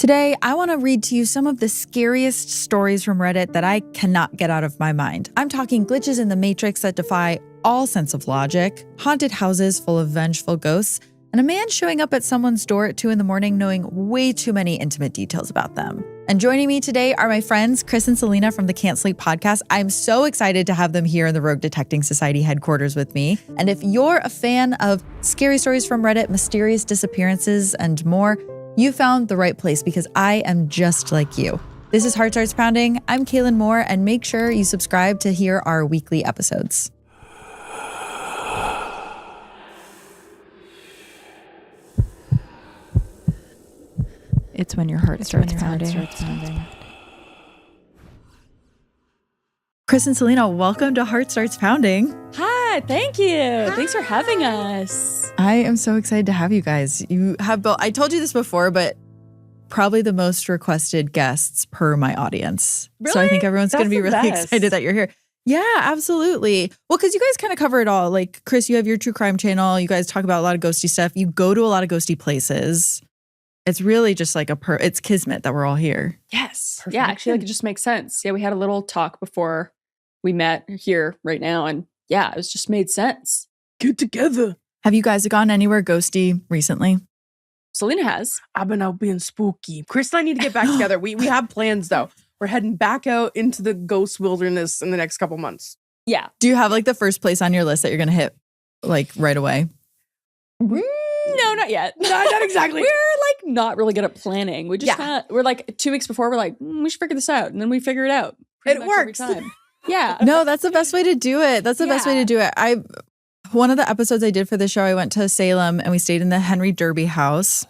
Today, I want to read to you some of the scariest stories from Reddit that I cannot get out of my mind. I'm talking glitches in the Matrix that defy all sense of logic, haunted houses full of vengeful ghosts, and a man showing up at someone's door at 2 a.m. knowing way too many intimate details about them. And joining me today are my friends, Chris and Selena from the Can't Sleep podcast. I'm so excited to have them here in the Rogue Detecting Society headquarters with me. And if you're a fan of scary stories from Reddit, mysterious disappearances, and more, you found the right place because I am just like you. This is Heart Starts Pounding. I'm Kaelyn Moore, and make sure you subscribe to hear our weekly episodes. It's when your heart starts pounding. Chris and Selena, welcome to Heart Starts Pounding. Hi, thank you. Hi. Thanks for having us. I am so excited to have you guys. You have both, I told you this before, but probably the most requested guests per my audience. Really? So I think everyone's going to be really excited that you're here. Yeah, absolutely. Well, because you guys kind of cover it all. Like, Chris, you have your true crime channel. You guys talk about a lot of ghosty stuff. You go to a lot of ghosty places. It's really just like it's kismet that we're all here. Yes. Perfect. Yeah, actually, like it just makes sense. Yeah, we had a little talk before we met here right now. And yeah, it was just made sense. Get together. Have you guys gone anywhere ghosty recently? Selena has. I've been out being spooky. Chris and I need to get back together. We have plans though. We're heading back out into the ghost wilderness in the next couple months. Yeah. Do you have like the first place on your list that you're going to hit like right away? No, not yet. No, not exactly. We're like not really good at planning. We just we're like 2 weeks before, we're like, we should figure this out. And then we figure it out. It works. Yeah. No, that's the best way to do it. That's the best way to do it. One of the episodes I did for the show, I went to Salem and we stayed in the Henry Derby house.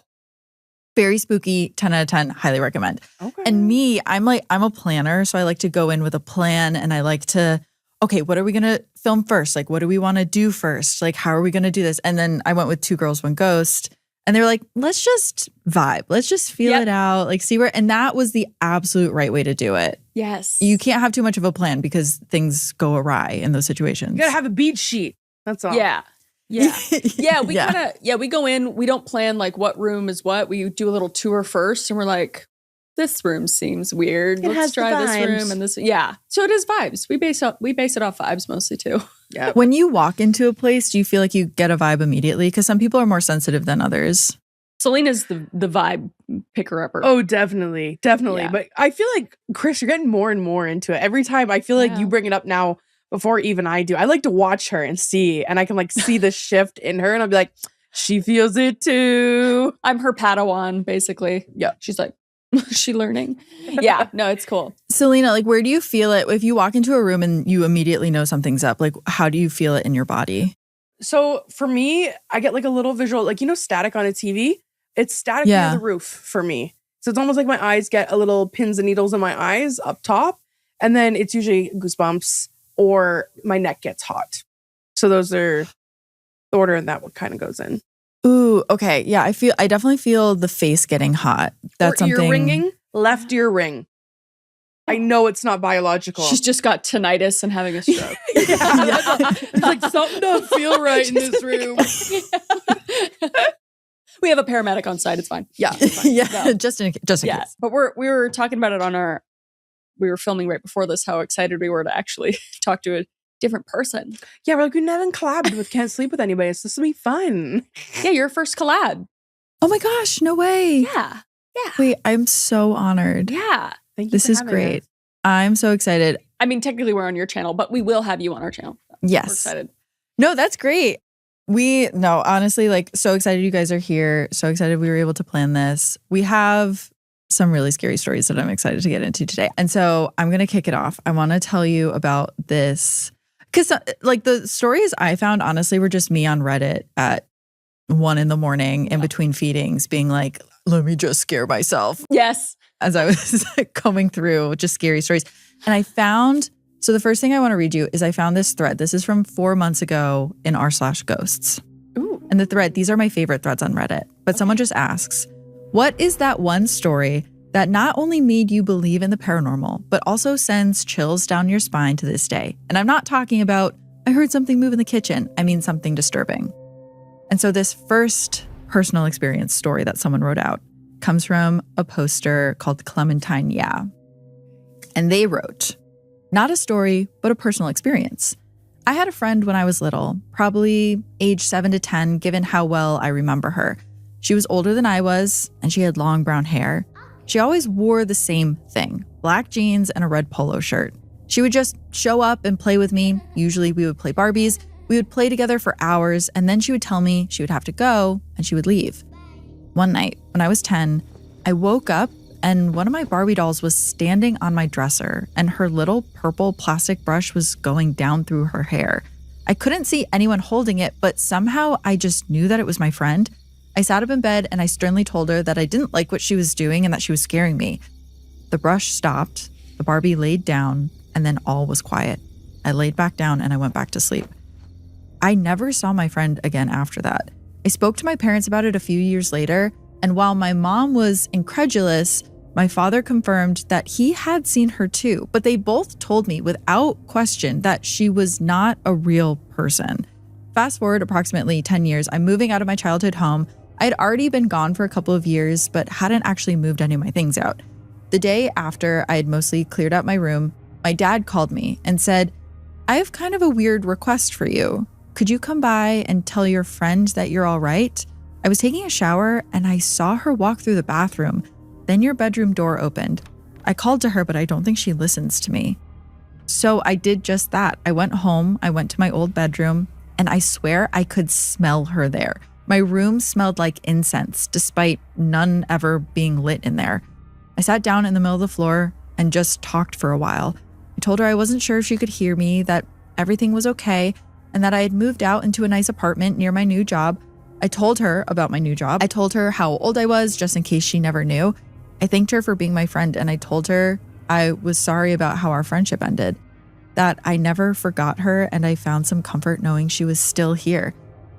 Very spooky, 10 out of 10, highly recommend. Okay. And me, I'm a planner. So I like to go in with a plan and I like to, okay, what are we going to film first? Like, what do we want to do first? Like, how are we going to do this? And then I went with 2 Girls, 1 Ghost. And they were like, let's just vibe. Let's just feel it out. Like, see where, and that was the absolute right way to do it. Yes. You can't have too much of a plan because things go awry in those situations. You gotta have a beat sheet. That's all. Yeah. Yeah. Yeah. We go in, we don't plan like what room is what. We do a little tour first and we're like, this room seems weird. Let's try this room and this. Yeah. So it is vibes. We base it off vibes mostly too. Yeah. When you walk into a place, do you feel like you get a vibe immediately? Because some people are more sensitive than others. Selena's the vibe picker-upper. Oh, definitely. Definitely. Yeah. But I feel like, Chris, you're getting more and more into it. Every time I feel like you bring it up now before even I do. I like to watch her and see, and I can like see the shift in her and I'll be like, she feels it too. I'm her Padawan, basically. Yeah. She's like, is she learning? Yeah. No, it's cool. Selena, like, where do you feel it? If you walk into a room and you immediately know something's up, like, how do you feel it in your body? So for me, I get like a little visual, like, static on a TV. It's static near the roof for me. So it's almost like my eyes get a little pins and needles in my eyes up top. And then it's usually goosebumps or my neck gets hot. So those are the order and that what kind of goes in. Ooh, okay. Yeah, I definitely feel the face getting hot. That's or something. Ear ringing, left ear ring. I know it's not biological. She's just got tinnitus and having a stroke. It's like something don't feel right in this room. We have a paramedic on site. It's fine. Yeah, it's fine. yeah. Just in case. But we were talking about it we were filming right before this, how excited we were to actually talk to a different person. Yeah, we're like, we never collabed with Can't Sleep with anybody, so this will be fun. Yeah, your first collab. Oh my gosh, no way. Yeah. Wait, I'm so honored. Yeah. Thank you. This is great. I'm so excited. I mean, technically we're on your channel, but we will have you on our channel. Yes. We're excited. No, that's great. Honestly, like, so excited you guys are here. So excited we were able to plan this. We have some really scary stories that I'm excited to get into today. And so I'm going to kick it off. I want to tell you about this. Because like the stories I found, honestly, were just me on Reddit at 1 a.m. in between feedings being like, let me just scare myself. Yes. As I was coming through just scary stories. And I found, so the first thing I want to read you is I found this thread. This is from 4 months ago in r/ghosts. Ooh. And the thread, these are my favorite threads on Reddit. But someone just asks, what is that one story that not only made you believe in the paranormal, but also sends chills down your spine to this day? And I'm not talking about, I heard something move in the kitchen. I mean something disturbing. And so this first personal experience story that someone wrote out comes from a poster called Clementine Yeah. And they wrote, not a story, but a personal experience. I had a friend when I was little, probably age 7 to 10, given how well I remember her. She was older than I was, and she had long brown hair. She always wore the same thing, black jeans and a red polo shirt. She would just show up and play with me. Usually we would play Barbies. We would play together for hours, and then she would tell me she would have to go, and she would leave. One night, when I was 10, I woke up and one of my Barbie dolls was standing on my dresser, and her little purple plastic brush was going down through her hair. I couldn't see anyone holding it, but somehow I just knew that it was my friend. I sat up in bed and I sternly told her that I didn't like what she was doing and that she was scaring me. The brush stopped, the Barbie laid down, and then all was quiet. I laid back down and I went back to sleep. I never saw my friend again after that. I spoke to my parents about it a few years later, and while my mom was incredulous, my father confirmed that he had seen her too, but they both told me without question that she was not a real person. Fast forward approximately 10 years, I'm moving out of my childhood home. I had already been gone for a couple of years, but hadn't actually moved any of my things out. The day after I had mostly cleared out my room, my dad called me and said, I have kind of a weird request for you. Could you come by and tell your friend that you're all right? I was taking a shower and I saw her walk through the bathroom. Then your bedroom door opened. I called to her, but I don't think she listens to me. So I did just that. I went home, I went to my old bedroom, and I swear I could smell her there. My room smelled like incense, despite none ever being lit in there. I sat down in the middle of the floor and just talked for a while. I told her I wasn't sure if she could hear me, that everything was okay, and that I had moved out into a nice apartment near my new job. I told her about my new job. I told her how old I was, just in case she never knew. I thanked her for being my friend, and I told her I was sorry about how our friendship ended, that I never forgot her, and I found some comfort knowing she was still here.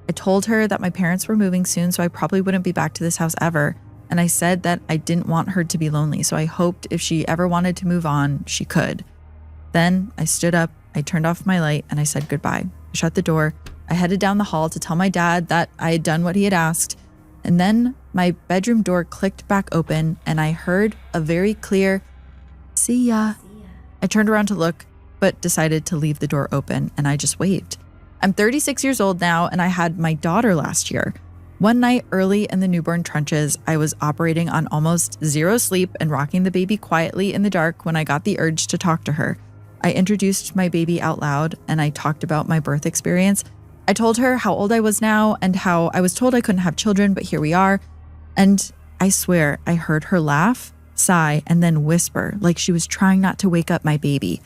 I told her that my parents were moving soon, so I probably wouldn't be back to this house ever. And I said that I didn't want her to be lonely, so I hoped if she ever wanted to move on, she could. Then I stood up, I turned off my light, and I said goodbye. I shut the door. I headed down the hall to tell my dad that I had done what he had asked. And then my bedroom door clicked back open, and I heard a very clear, "See ya." I turned around to look, but decided to leave the door open, and I just waved. I'm 36 years old now, and I had my daughter last year. One night early in the newborn trenches, I was operating on almost zero sleep and rocking the baby quietly in the dark when I got the urge to talk to her. I introduced my baby out loud, and I talked about my birth experience. I told her how old I was now and how I was told I couldn't have children, but here we are. And I swear I heard her laugh, sigh, and then whisper like she was trying not to wake up my baby.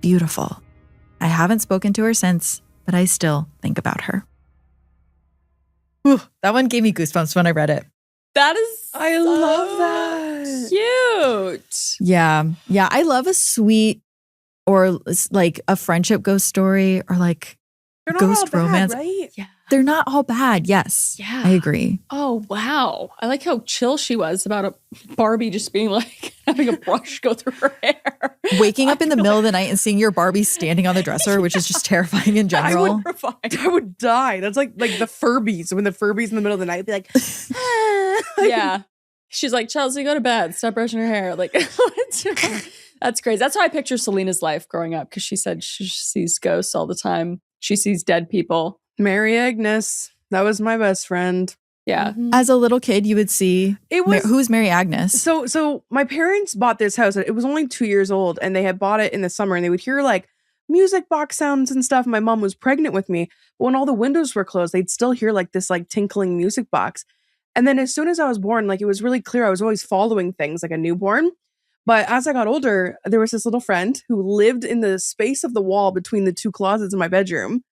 Beautiful. I haven't spoken to her since, but I still think about her. Whew, that one gave me goosebumps when I read it. That is I love that. Cute. Yeah. I love a sweet or like a friendship ghost story or like They're not ghost all bad, romance. right? Yeah. They're not all bad. Yes. Yeah. I agree. Oh, wow. I like how chill she was about a Barbie just being like having a brush go through her hair. Waking up in the middle of the night and seeing your Barbie standing on the dresser, which is just terrifying in general. I would die. That's like the Furbies. When the Furbies in the middle of the night would be like, yeah. She's like, Chelsea, go to bed. Stop brushing her hair. Like, that's crazy. That's how I picture Selena's life growing up, because she said she sees ghosts all the time. She sees dead people. Mary Agnes. That was my best friend. Yeah. Mm-hmm. As a little kid, you would see who's Mary Agnes. So my parents bought this house. It was only 2 years old, and they had bought it in the summer, and they would hear like music box sounds and stuff. My mom was pregnant with me, but when all the windows were closed, they'd still hear like this like tinkling music box. And then as soon as I was born, like it was really clear I was always following things like a newborn. But as I got older, there was this little friend who lived in the space of the wall between the two closets in my bedroom.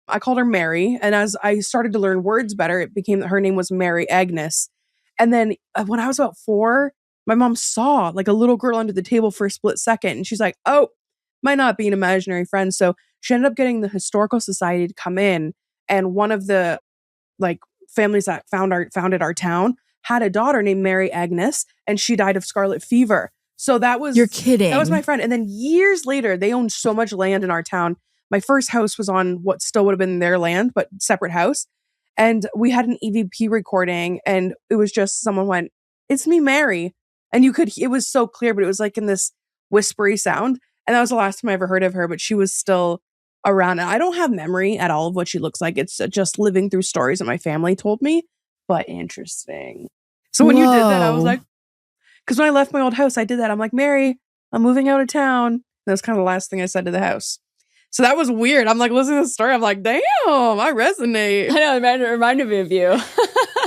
I called her Mary, and as I started to learn words better, it became that her name was Mary Agnes. And then when I was about 4, my mom saw like a little girl under the table for a split second, and she's like, "Oh, might not be an imaginary friend." So she ended up getting the Historical Society to come in, and one of the like families that founded our town had a daughter named Mary Agnes, and she died of scarlet fever. So that was You're kidding. That was my friend. And then years later, they owned so much land in our town. My first house was on what still would have been their land, but separate house. And we had an EVP recording and it was just someone went, "It's me, Mary." And it was so clear, but it was like in this whispery sound. And that was the last time I ever heard of her, but she was still around. And I don't have memory at all of what she looks like. It's just living through stories that my family told me, but interesting. So when you did that, I was like, because when I left my old house, I did that. I'm like, "Mary, I'm moving out of town." That was kind of the last thing I said to the house. So that was weird. I'm like listening to the story. I'm like, damn, I resonate. I know, it reminded me of you.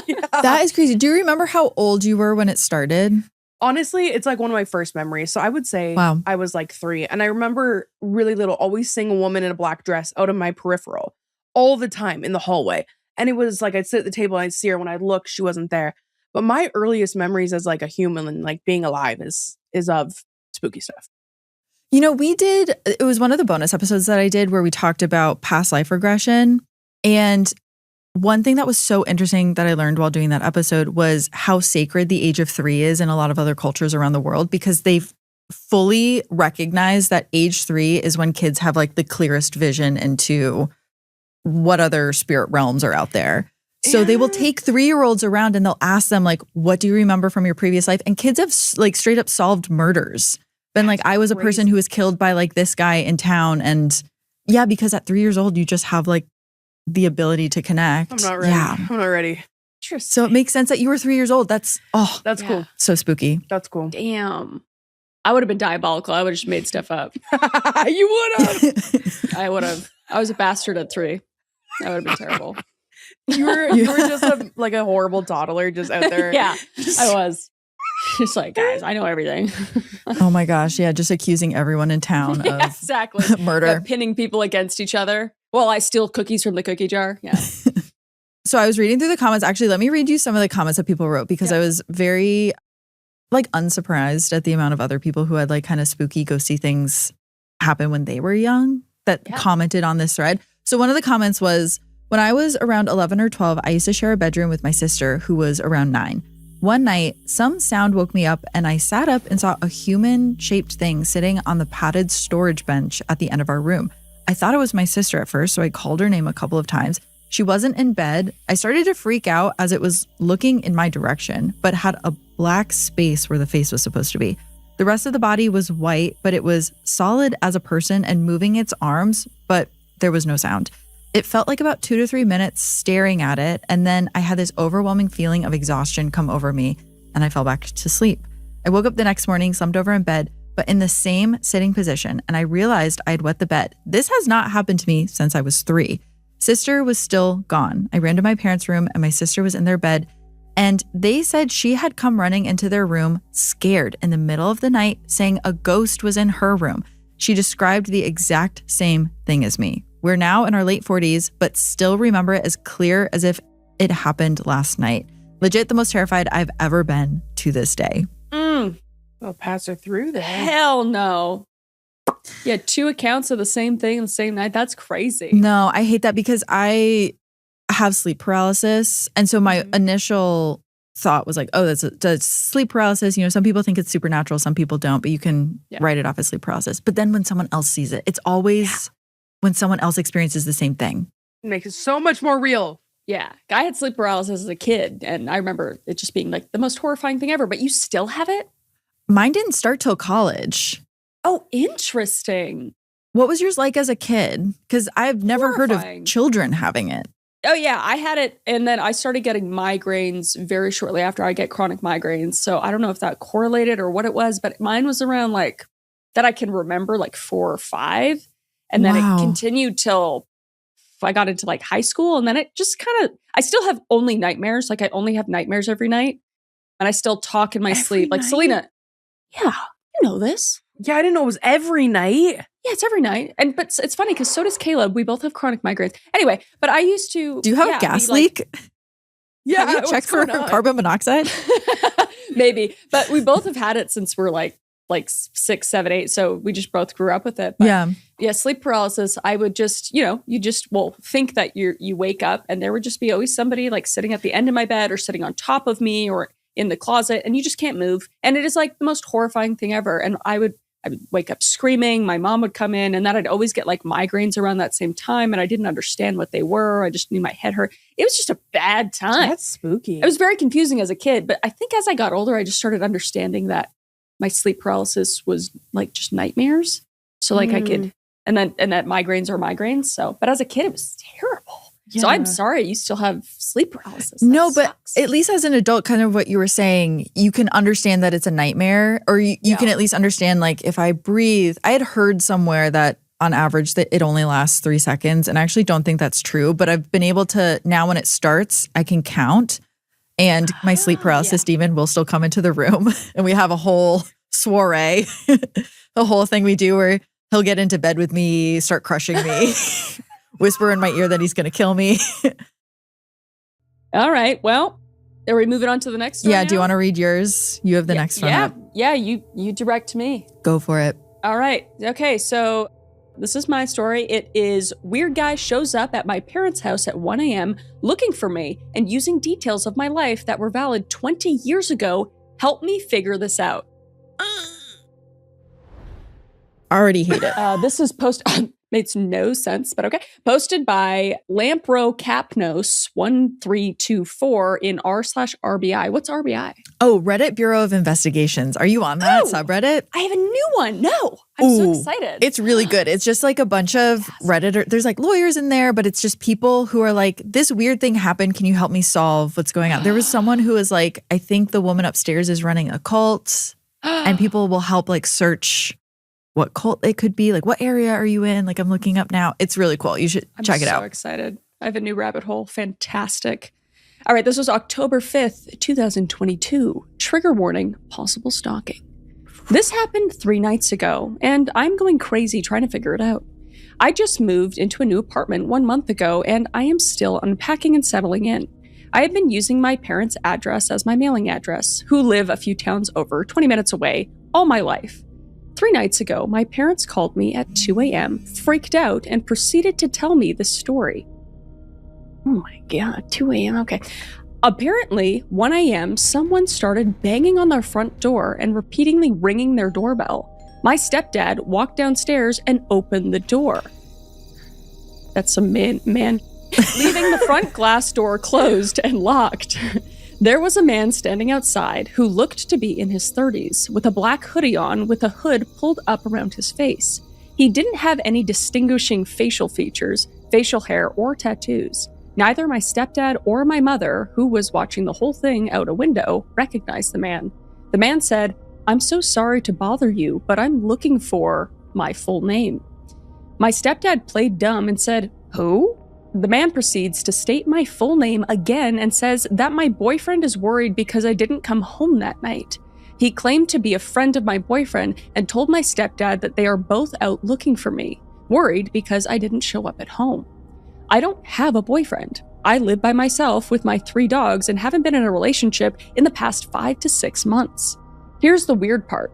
Yeah. That is crazy. Do you remember how old you were when it started? Honestly, it's like one of my first memories. So I would say I was like 3. And I remember really little, always seeing a woman in a black dress out of my peripheral all the time in the hallway. And it was like I'd sit at the table and I'd see her. When I'd look, she wasn't there. But my earliest memories as like a human and like being alive is of spooky stuff. You know, it was one of the bonus episodes that I did where we talked about past life regression. And one thing that was so interesting that I learned while doing that episode was how sacred the age of 3 is in a lot of other cultures around the world, because they've fully recognized that age 3 is when kids have like the clearest vision into what other spirit realms are out there. So they will take 3-year-olds around and they'll ask them like, "What do you remember from your previous life?" And kids have like straight up solved murders. Been like, "I was a person who was killed by like this guy in town." And yeah, because at 3 years old, you just have like the ability to connect. I'm not ready. Yeah. I'm not ready. So it makes sense that you were 3 years old. That's cool. So spooky. That's cool. Damn. I would have been diabolical. I would have just made stuff up. You would have. I would have. I was a bastard at 3. That would have been terrible. You were just a horrible toddler just out there. Yeah, I was. Just like, guys, I know everything. Oh my gosh. Yeah. Just accusing everyone in town of exactly murder. Pinning people against each other. Well, I steal cookies from the cookie jar. Yeah. So I was reading through the comments. Actually, let me read you some of the comments that people wrote, because I was very like unsurprised at the amount of other people who had like kind of spooky ghosty things happen when they were young that commented on this thread. So one of the comments was, "When I was around 11 or 12, I used to share a bedroom with my sister who was around 9. One night, some sound woke me up and I sat up and saw a human-shaped thing sitting on the padded storage bench at the end of our room. I thought it was my sister at first, so I called her name a couple of times. She wasn't in bed. I started to freak out as it was looking in my direction, but had a black space where the face was supposed to be. The rest of the body was white, but it was solid as a person and moving its arms, but there was no sound. It felt like about 2 to 3 minutes staring at it, and then I had this overwhelming feeling of exhaustion come over me, and I fell back to sleep. I woke up the next morning, slumped over in bed, but in the same sitting position, and I realized I had wet the bed. This has not happened to me since I was 3. Sister was still gone. I ran to my parents' room, and my sister was in their bed, and they said she had come running into their room, scared, in the middle of the night, saying a ghost was in her room. She described the exact same thing as me. We're now in our late 40s, but still remember it as clear as if it happened last night. Legit the most terrified I've ever been to this day." I'll pass her through there. Hell no. Yeah, 2 accounts of the same thing on the same night. That's crazy. No, I hate that because I have sleep paralysis. And so my initial thought was like, oh, that's sleep paralysis. You know, some people think it's supernatural, some people don't, but you can write it off as sleep paralysis. But then when someone else sees it, it's always when someone else experiences the same thing. It makes it so much more real. Yeah. I had sleep paralysis as a kid, and I remember it just being like the most horrifying thing ever. But you still have it? Mine didn't start till college. Oh, interesting. What was yours like as a kid? Because I've never heard of children having it. Oh, yeah. I had it, and then I started getting migraines very shortly after. I get chronic migraines. So I don't know if that correlated or what it was, but mine was around like, that I can remember, like 4 or 5. And then it continued till I got into like high school. And then it just kind of, I still have only nightmares. Like I only have nightmares every night. And I still talk in my sleep. Like, Selena, you know this. Yeah, I didn't know it was every night. Yeah, it's every night. But it's funny because so does Caleb. We both have chronic migraines. Anyway, but I used to. Do you have a gas leak? Yeah, have you checked for carbon monoxide? Maybe. But we both have had it since we're like 6, 7, 8. So we just both grew up with it. But yeah, sleep paralysis. I would just, you just think that you wake up and there would just be always somebody like sitting at the end of my bed or sitting on top of me or in the closet, and you just can't move. And it is like the most horrifying thing ever. And I would I would wake up screaming. My mom would come in, and then I'd always get like migraines around that same time. And I didn't understand what they were. I just knew my head hurt. It was just a bad time. That's spooky. It was very confusing as a kid. But I think as I got older, I just started understanding that my sleep paralysis was like just nightmares. So like I could, and that migraines are migraines. So, but as a kid, it was terrible. Yeah. So I'm sorry you still have sleep paralysis. No, but at least as an adult, kind of what you were saying, you can understand that it's a nightmare, or you can at least understand, like, if I breathe. I had heard somewhere that on average that it only lasts 3 seconds, and I actually don't think that's true, but I've been able to, now when it starts, I can count, and my sleep paralysis demon will still come into the room, and we have a whole soiree, the whole thing we do where he'll get into bed with me, start crushing me. Whisper in my ear that he's going to kill me. All right. Well, are we moving on to the next story? Yeah. Do you want to read yours? You have the next one up. Yeah. You direct me. Go for it. All right. Okay. So this is my story. It is weird guy shows up at my parents' house at 1 a.m. looking for me and using details of my life that were valid 20 years ago. Help me figure this out. Already hate it. This is makes no sense, but okay. Posted by Lampro Capnos 1324 in r/RBI. What's RBI? Oh, Reddit Bureau of Investigations. Are you on that subreddit? I have a new one. No, I'm so excited. It's really good. It's just like a bunch of Redditors. There's like lawyers in there, but it's just people who are like, this weird thing happened. Can you help me solve what's going on? There was someone who was like, I think the woman upstairs is running a cult, and people will help like search what cult it could be. Like, what area are you in? Like, I'm looking up now. It's really cool. You should check it out. I'm so excited. I have a new rabbit hole. Fantastic. All right. This was October 5th, 2022. Trigger warning, possible stalking. This happened 3 nights ago, and I'm going crazy trying to figure it out. I just moved into a new apartment 1 month ago, and I am still unpacking and settling in. I have been using my parents' address as my mailing address, who live a few towns over, 20 minutes away, all my life. 3 nights ago, my parents called me at 2 a.m., freaked out, and proceeded to tell me the story. Oh my God, 2 a.m., okay. Apparently, 1 a.m., someone started banging on their front door and repeatedly ringing their doorbell. My stepdad walked downstairs and opened the door. That's some man. Leaving the front glass door closed and locked. There was a man standing outside who looked to be in his 30s with a black hoodie on with a hood pulled up around his face. He didn't have any distinguishing facial features, facial hair, or tattoos. Neither my stepdad or my mother, who was watching the whole thing out a window, recognized the man. The man said, "I'm so sorry to bother you, but I'm looking for my full name." My stepdad played dumb and said, "Who?" The man proceeds to state my full name again and says that my boyfriend is worried because I didn't come home that night. He claimed to be a friend of my boyfriend and told my stepdad that they are both out looking for me, worried because I didn't show up at home. I don't have a boyfriend. I live by myself with my 3 dogs and haven't been in a relationship in the past 5 to 6 months. Here's the weird part.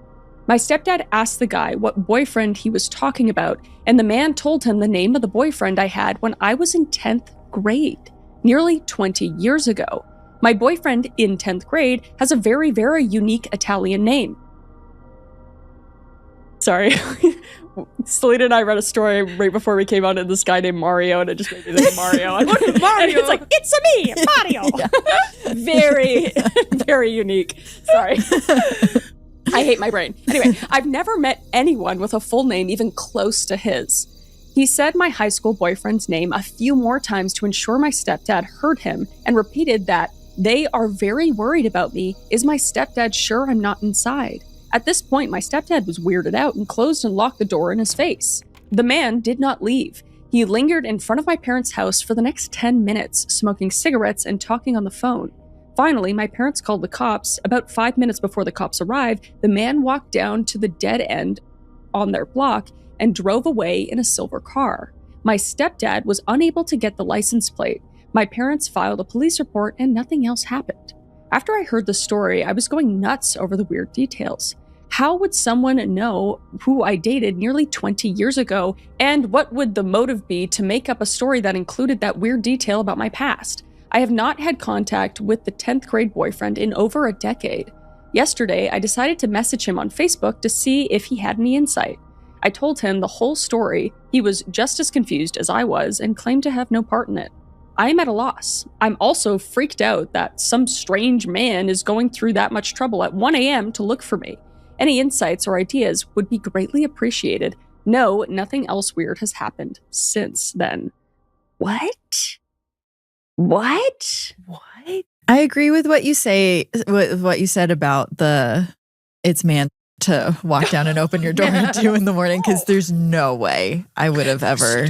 My stepdad asked the guy what boyfriend he was talking about, and the man told him the name of the boyfriend I had when I was in 10th grade, nearly 20 years ago. My boyfriend in 10th grade has a very, very unique Italian name. Sorry. Selena and I read a story right before we came on to this guy named Mario, and it just made me think of Mario. Mario. And it's like, it's me, Mario. Very, very unique. Sorry. I hate my brain. Anyway, I've never met anyone with a full name even close to his. He said my high school boyfriend's name a few more times to ensure my stepdad heard him and repeated that they are very worried about me. Is my stepdad sure I'm not inside? At this point, my stepdad was weirded out and closed and locked the door in his face. The man did not leave. He lingered in front of my parents' house for the next 10 minutes, smoking cigarettes and talking on the phone. Finally, my parents called the cops. About 5 minutes before the cops arrived, the man walked down to the dead end on their block and drove away in a silver car. My stepdad was unable to get the license plate. My parents filed a police report and nothing else happened. After I heard the story, I was going nuts over the weird details. How would someone know who I dated nearly 20 years ago, and what would the motive be to make up a story that included that weird detail about my past? I have not had contact with the 10th grade boyfriend in over a decade. Yesterday, I decided to message him on Facebook to see if he had any insight. I told him the whole story. He was just as confused as I was and claimed to have no part in it. I am at a loss. I'm also freaked out that some strange man is going through that much trouble at 1 a.m. to look for me. Any insights or ideas would be greatly appreciated. No, nothing else weird has happened since then. What? I agree with what you say, with what you said about it's man to walk down and open your door at 2 in the morning, because there's no way I would have ever.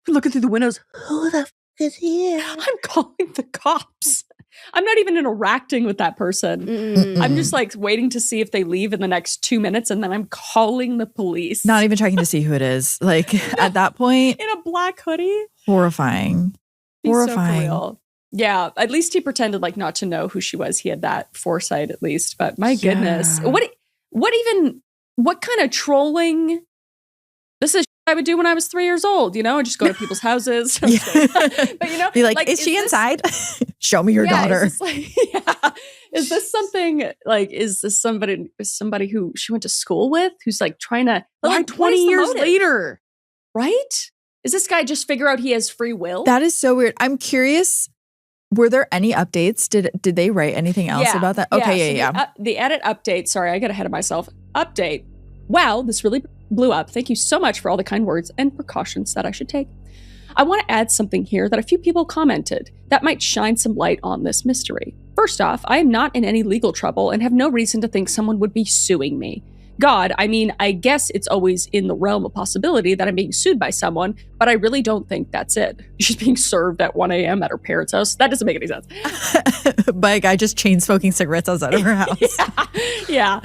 Looking through the windows. Who the f is here? I'm calling the cops. I'm not even interacting with that person. Mm-mm. I'm just like waiting to see if they leave in the next 2 minutes, and then I'm calling the police. Not even checking to see who it is. Like at that point, in a black hoodie. Horrifying. He's Horrifying. So real. Yeah, at least he pretended like not to know who she was. He had that foresight at least. But my goodness, what kind of trolling? This is I would do when I was 3 years old. I just go to people's houses. But be like, is she inside? Show me your daughter. Is this something like? Is this somebody who she went to school with? Who's like trying to? Why 20 years later? Right? Is this guy just figure out he has free will? That is so weird. I'm curious. Were there any updates? Did they write anything else about that? Okay, yeah. The edit update. Sorry, I got ahead of myself. Update. Wow, this really blew up. Thank you so much for all the kind words and precautions that I should take. I want to add something here that a few people commented that might shine some light on this mystery. First off, I am not in any legal trouble and have no reason to think someone would be suing me. God, I guess it's always in the realm of possibility that I'm being sued by someone, but I really don't think that's it. She's being served at 1 a.m. at her parents' house. That doesn't make any sense. By a guy just chain smoking cigarettes outside of her house. Yeah.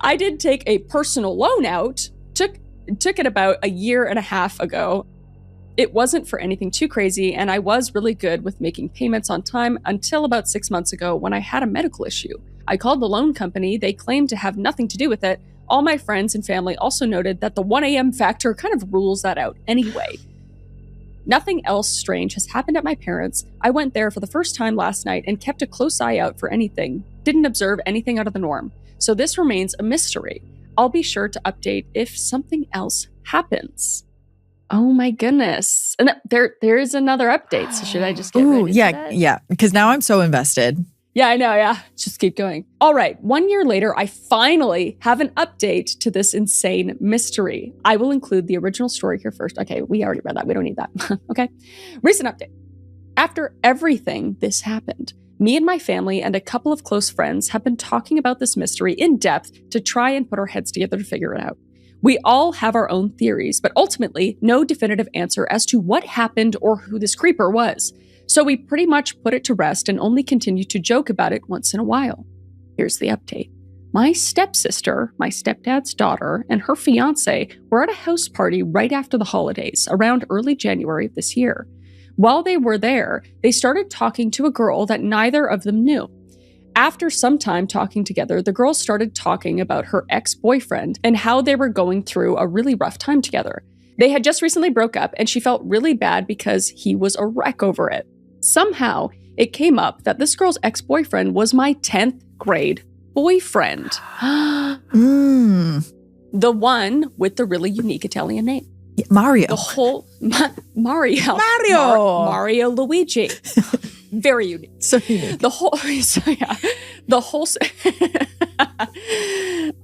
I did take a personal loan out. Took it about a year and a half ago. It wasn't for anything too crazy, and I was really good with making payments on time until about 6 months ago when I had a medical issue. I called the loan company. They claimed to have nothing to do with it. All my friends and family also noted that the 1 a.m. factor kind of rules that out anyway. Nothing else strange has happened at my parents'. I went there for the first time last night and kept a close eye out for anything. Didn't observe anything out of the norm. So this remains a mystery. I'll be sure to update if something else happens. Oh my goodness. And there is another update. So should I just get ready to that? Yeah. Because now I'm so invested. Yeah, I know. Yeah. Just keep going. All right. 1 year later, I finally have an update to this insane mystery. I will include the original story here first. Okay. We already read that. We don't need that. Okay. Recent update. After everything this happened, me and my family and a couple of close friends have been talking about this mystery in depth to try and put our heads together to figure it out. We all have our own theories, but ultimately no definitive answer as to what happened or who this creeper was. So we pretty much put it to rest and only continue to joke about it once in a while. Here's the update. My stepsister, my stepdad's daughter, and her fiance were at a house party right after the holidays, around early January of this year. While they were there, they started talking to a girl that neither of them knew. After some time talking together, the girl started talking about her ex-boyfriend and how they were going through a really rough time together. They had just recently broke up and she felt really bad because he was a wreck over it. Somehow, it came up that this girl's ex-boyfriend was my 10th grade boyfriend. The one with the really unique Italian name. Mario. The whole Mario Luigi. Very unique. So unique. The whole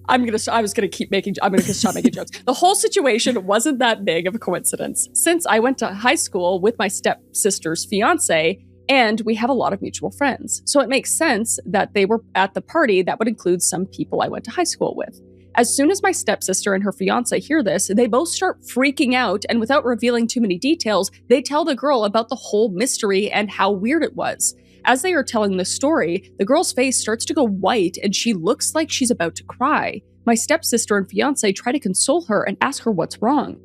I'm gonna stop making jokes. The whole situation wasn't that big of a coincidence, since I went to high school with my stepsister's fiance, and we have a lot of mutual friends. So it makes sense that they were at the party that would include some people I went to high school with. As soon as my stepsister and her fiance hear this, they both start freaking out, and without revealing too many details, they tell the girl about the whole mystery and how weird it was. As they are telling the story, the girl's face starts to go white and she looks like she's about to cry. My stepsister and fiance try to console her and ask her what's wrong.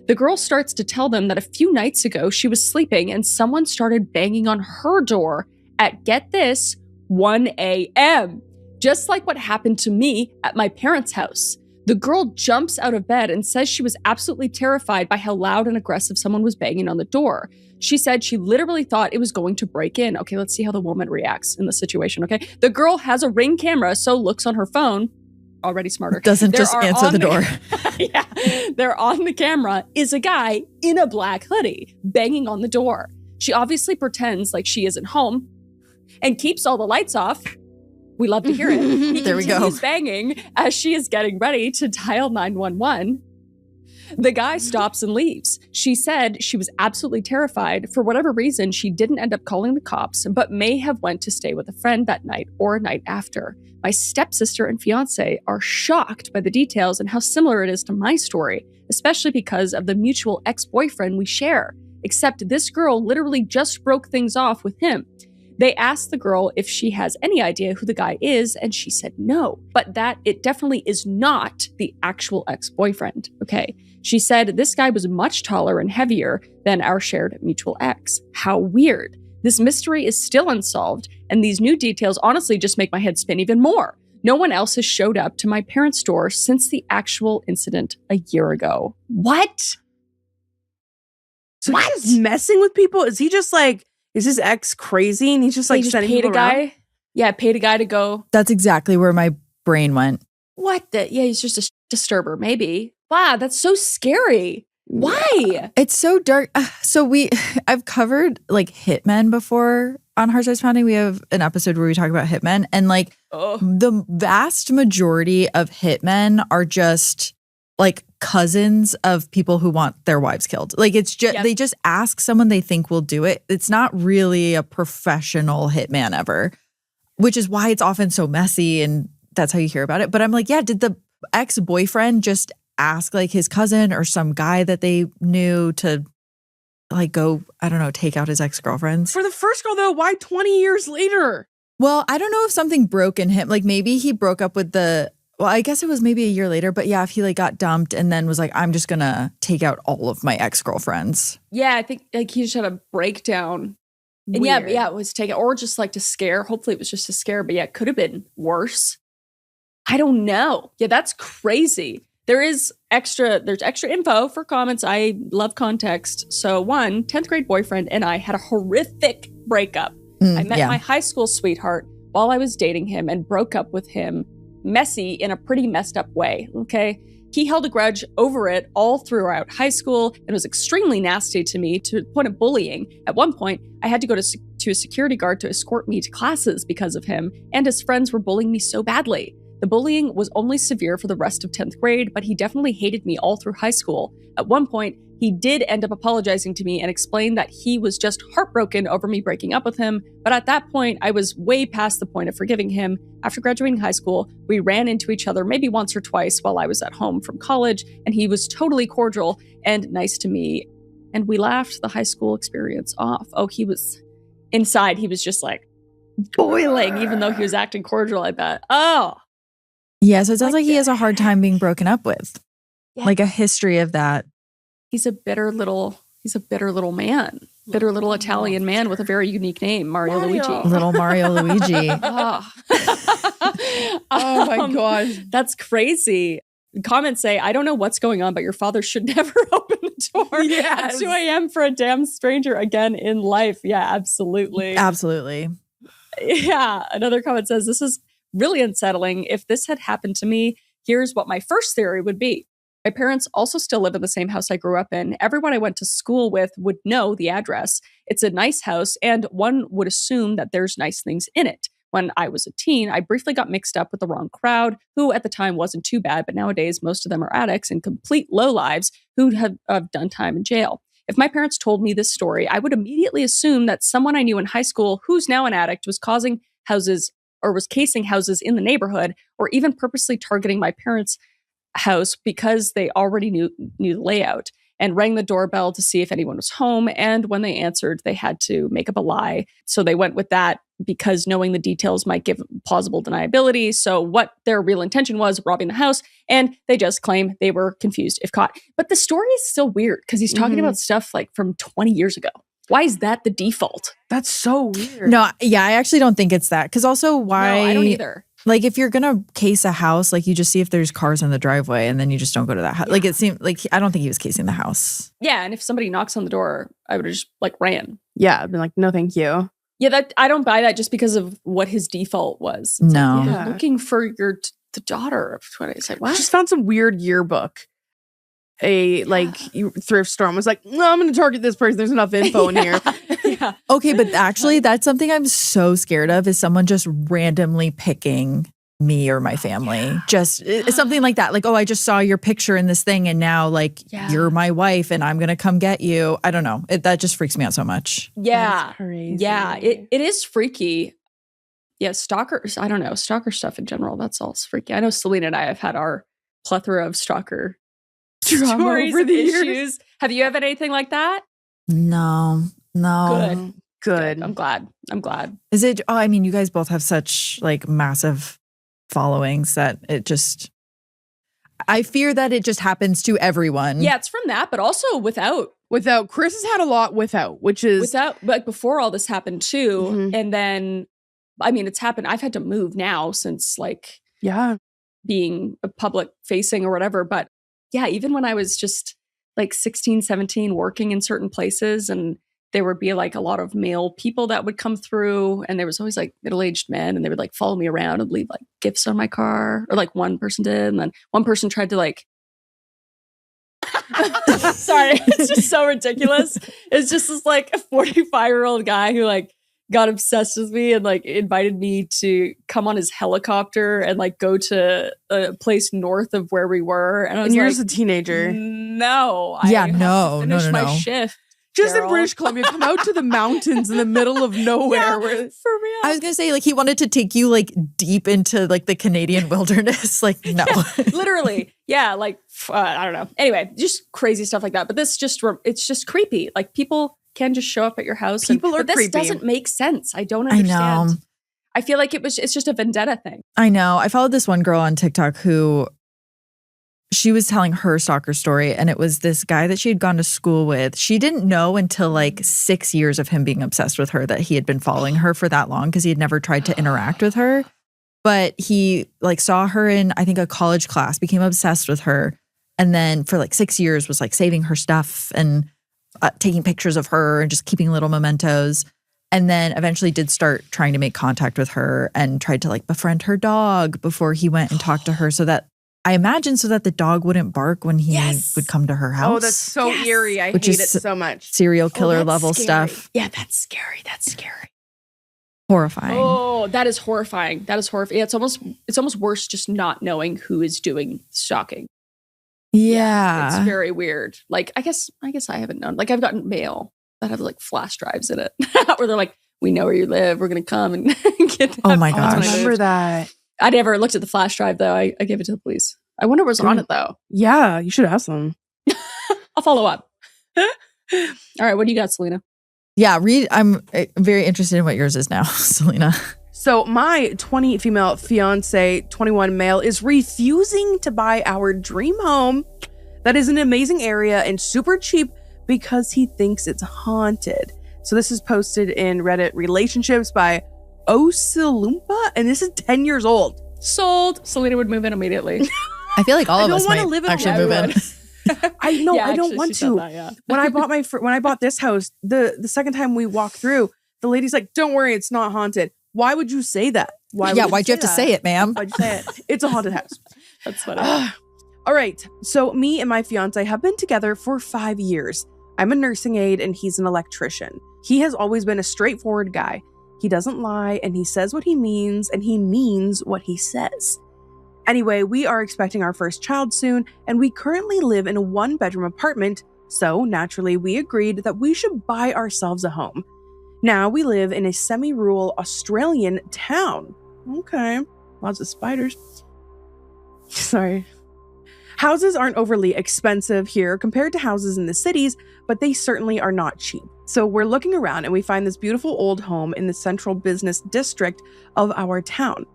The girl starts to tell them that a few nights ago she was sleeping and someone started banging on her door at, get this, 1 a.m., just like what happened to me at my parents' house. The girl jumps out of bed and says she was absolutely terrified by how loud and aggressive someone was banging on the door. She said she literally thought it was going to break in. Okay, let's see how the woman reacts in the situation, okay? The girl has a Ring camera, so looks on her phone. Already smarter. Doesn't just answer the door. Yeah. There on the camera is a guy in a black hoodie banging on the door. She obviously pretends like she isn't home and keeps all the lights off. We love to hear it. There we go. He's banging as she is getting ready to dial 911. The guy stops and leaves. She said she was absolutely terrified. For whatever reason, she didn't end up calling the cops, but may have went to stay with a friend that night or a night after. My stepsister and fiance are shocked by the details and how similar it is to my story, especially because of the mutual ex-boyfriend we share. Except this girl literally just broke things off with him. They asked the girl if she has any idea who the guy is, and she said no, but that it definitely is not the actual ex-boyfriend, okay? She said this guy was much taller and heavier than our shared mutual ex. How weird. This mystery is still unsolved, and these new details honestly just make my head spin even more. No one else has showed up to my parents' door since the actual incident a year ago. What? So he's just messing with people? Is he just like, is his ex crazy and he's just like sending people around? Yeah, paid a guy to go. That's exactly where my brain went. What the? Yeah, he's just a disturber, maybe. Wow, that's so scary. Why? It's so dark. I've covered like hitmen before on Heart Size Pounding. We have an episode where we talk about hitmen, and like the vast majority of hitmen are just like cousins of people who want their wives killed. Like it's just, they just ask someone they think will do it. It's not really a professional hitman ever, which is why it's often so messy and that's how you hear about it. But I'm like, yeah, did the ex-boyfriend just ask like his cousin or some guy that they knew to like go, I don't know, take out his ex-girlfriends? For the first girl though, why 20 years later? Well, I don't know if something broke in him. Like maybe he broke up with well, I guess it was maybe a year later, but yeah, if he like got dumped and then was like, I'm just gonna take out all of my ex-girlfriends. Yeah, I think like he just had a breakdown. And yeah, it was taken, or just like to scare. Hopefully it was just to scare, but yeah, it could have been worse. I don't know. Yeah, that's crazy. There's extra info for comments. I love context. So 10th grade boyfriend and I had a horrific breakup. I met my high school sweetheart while I was dating him and broke up with him messy in a pretty messed up way, okay? He held a grudge over it all throughout high school and was extremely nasty to me to the point of bullying. At one point, I had to go to a security guard to escort me to classes because of him, and his friends were bullying me so badly. The bullying was only severe for the rest of 10th grade, but he definitely hated me all through high school. At one point, he did end up apologizing to me and explained that he was just heartbroken over me breaking up with him. But at that point, I was way past the point of forgiving him. After graduating high school, we ran into each other maybe once or twice while I was at home from college, and he was totally cordial and nice to me. And we laughed the high school experience off. Oh, he was inside. He was just like boiling, even though he was acting cordial, I bet. Oh. Yeah, so it sounds like he has a hard time being broken up with. Yeah. Like a history of that. He's a bitter little man. Bitter little Italian man with a very unique name, Mario Luigi. Little Mario Luigi. Oh my gosh. That's crazy. Comments say, I don't know what's going on, but your father should never open the door at 2 a.m. for a damn stranger again in life. Yeah, absolutely. Absolutely. Yeah. Another comment says, this is really unsettling. If this had happened to me, here's what my first theory would be. My parents also still live in the same house I grew up in. Everyone I went to school with would know the address. It's a nice house, and one would assume that there's nice things in it. When I was a teen, I briefly got mixed up with the wrong crowd, who at the time wasn't too bad, but nowadays most of them are addicts and complete lowlives who have done time in jail. If my parents told me this story, I would immediately assume that someone I knew in high school who's now an addict was casing houses in the neighborhood, or even purposely targeting my parents' house because they already knew the layout, and rang the doorbell to see if anyone was home. And when they answered, they had to make up a lie. So they went with that because knowing the details might give plausible deniability. So what their real intention was, robbing the house, and they just claim they were confused if caught. But the story is still weird because he's talking about stuff like from 20 years ago. Why is that the default? That's so weird. No, yeah, I actually don't think it's that. Because also why... No, I don't either. Like if you're going to case a house, like you just see if there's cars in the driveway and then you just don't go to that house. Yeah. Like it seemed like, I don't think he was casing the house. Yeah. And if somebody knocks on the door, I would have just like ran. Yeah. I'd been like, no, thank you. Yeah. That I don't buy that just because of what his default was. It's no. Like, yeah, looking for the daughter of 20. It's like, what? I just found some weird yearbook. Thrift store and was like, no, I'm going to target this person. There's enough info in here. Yeah. Okay, but actually that's something I'm so scared of is someone just randomly picking me or my family. Yeah. Just something like that. Like, oh, I just saw your picture in this thing and now like you're my wife and I'm going to come get you. I don't know. That just freaks me out so much. Yeah. That's crazy. Yeah. It is freaky. Yeah. Stalkers. I don't know. Stalker stuff in general. That's all freaky. I know Selena and I have had our plethora of stalker stories over the years. Have you ever had anything like that? No. Good. I'm glad. Is it? Oh, I mean, you guys both have such like massive followings that it just, I fear that it just happens to everyone. Yeah, it's from that, but also without. Chris has had a lot which is. Without, like before all this happened too. Mm-hmm. And then, I mean, it's happened. I've had to move now since like. Yeah. Being a public facing or whatever. But yeah, even when I was just like 16, 17, working in certain places and there would be like a lot of male people that would come through and there was always like middle-aged men and they would like follow me around and leave like gifts on my car or like one person did. And then one person tried to like, sorry, it's just so ridiculous. It's just this like a 45-year-old guy who like got obsessed with me and like invited me to come on his helicopter and like go to a place north of where we were. And I was and you're like, just a teenager. No. Yeah, I have to finish my shift. Just in British Columbia, come out to the mountains in the middle of nowhere. Yeah, for real. I was going to say, like, he wanted to take you, like, deep into, like, the Canadian wilderness. Like, no. Yeah, literally. Yeah, like, I don't know. Anyway, just crazy stuff like that. But this it's just creepy. Like, people can just show up at your house. But this creepy. Doesn't make sense. I don't understand. I know. I feel like it's just a vendetta thing. I know. I followed this one girl on TikTok who... She was telling her stalker story, and it was this guy that she had gone to school with. She didn't know until like 6 years of him being obsessed with her that he had been following her for that long because he had never tried to interact with her. But he like saw her in, I think, a college class, became obsessed with her. And then for like 6 years was like saving her stuff and taking pictures of her and just keeping little mementos. And then eventually did start trying to make contact with her and tried to like befriend her dog before he went and talked to her so that the dog wouldn't bark when he would come to her house. Oh, that's so eerie. I hate it so much. Serial killer level stuff. Yeah, that's scary. Horrifying. Oh, that is horrifying. Yeah, it's almost worse just not knowing who is doing stalking. Yeah. It's very weird. Like, I guess I haven't known. Like, I've gotten mail that have like flash drives in it where they're like, we know where you live. We're going to come and get that. Oh my gosh. I remember that. I never looked at the flash drive, though. I gave it to the police. I wonder what's on it, though. Yeah, you should ask them. I'll follow up. All right, what do you got, Selena? Yeah, I'm very interested in what yours is now, Selena. So my 20 female fiance, 21 male, is refusing to buy our dream home that is an amazing area and super cheap because he thinks it's haunted. So this is posted in Reddit Relationships by Osilumpa, and this is 10 years old. Sold. Selena would move in immediately. I feel like all of us might actually move in. I know. I don't want to. That, when I bought this house, the second time we walked through, the lady's like, "Don't worry, it's not haunted." Why would you say that? Why'd you have to say it, ma'am? Why'd you say it? It's a haunted house. That's funny. All right. So me and my fiance have been together for 5 years. I'm a nursing aide and he's an electrician. He has always been a straightforward guy. He doesn't lie, and he says what he means, and he means what he says. Anyway, we are expecting our first child soon, and we currently live in a 1-bedroom apartment, so naturally we agreed that we should buy ourselves a home. Now we live in a semi-rural Australian town. Okay, lots of spiders. Sorry. Houses aren't overly expensive here compared to houses in the cities, but they certainly are not cheap. So we're looking around and we find this beautiful old home in the central business district of our town.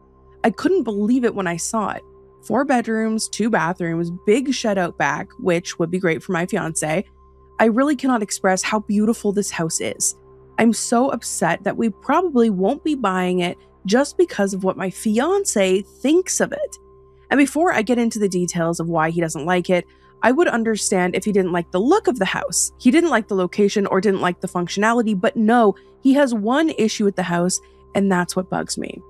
I couldn't believe it when I saw it. 4 bedrooms, 2 bathrooms, big shed out back, which would be great for my fiance. I really cannot express how beautiful this house is. I'm so upset that we probably won't be buying it just because of what my fiance thinks of it. And before I get into the details of why he doesn't like it, I would understand if he didn't like the look of the house. He didn't like the location or didn't like the functionality, but no, he has one issue with the house, and that's what bugs me.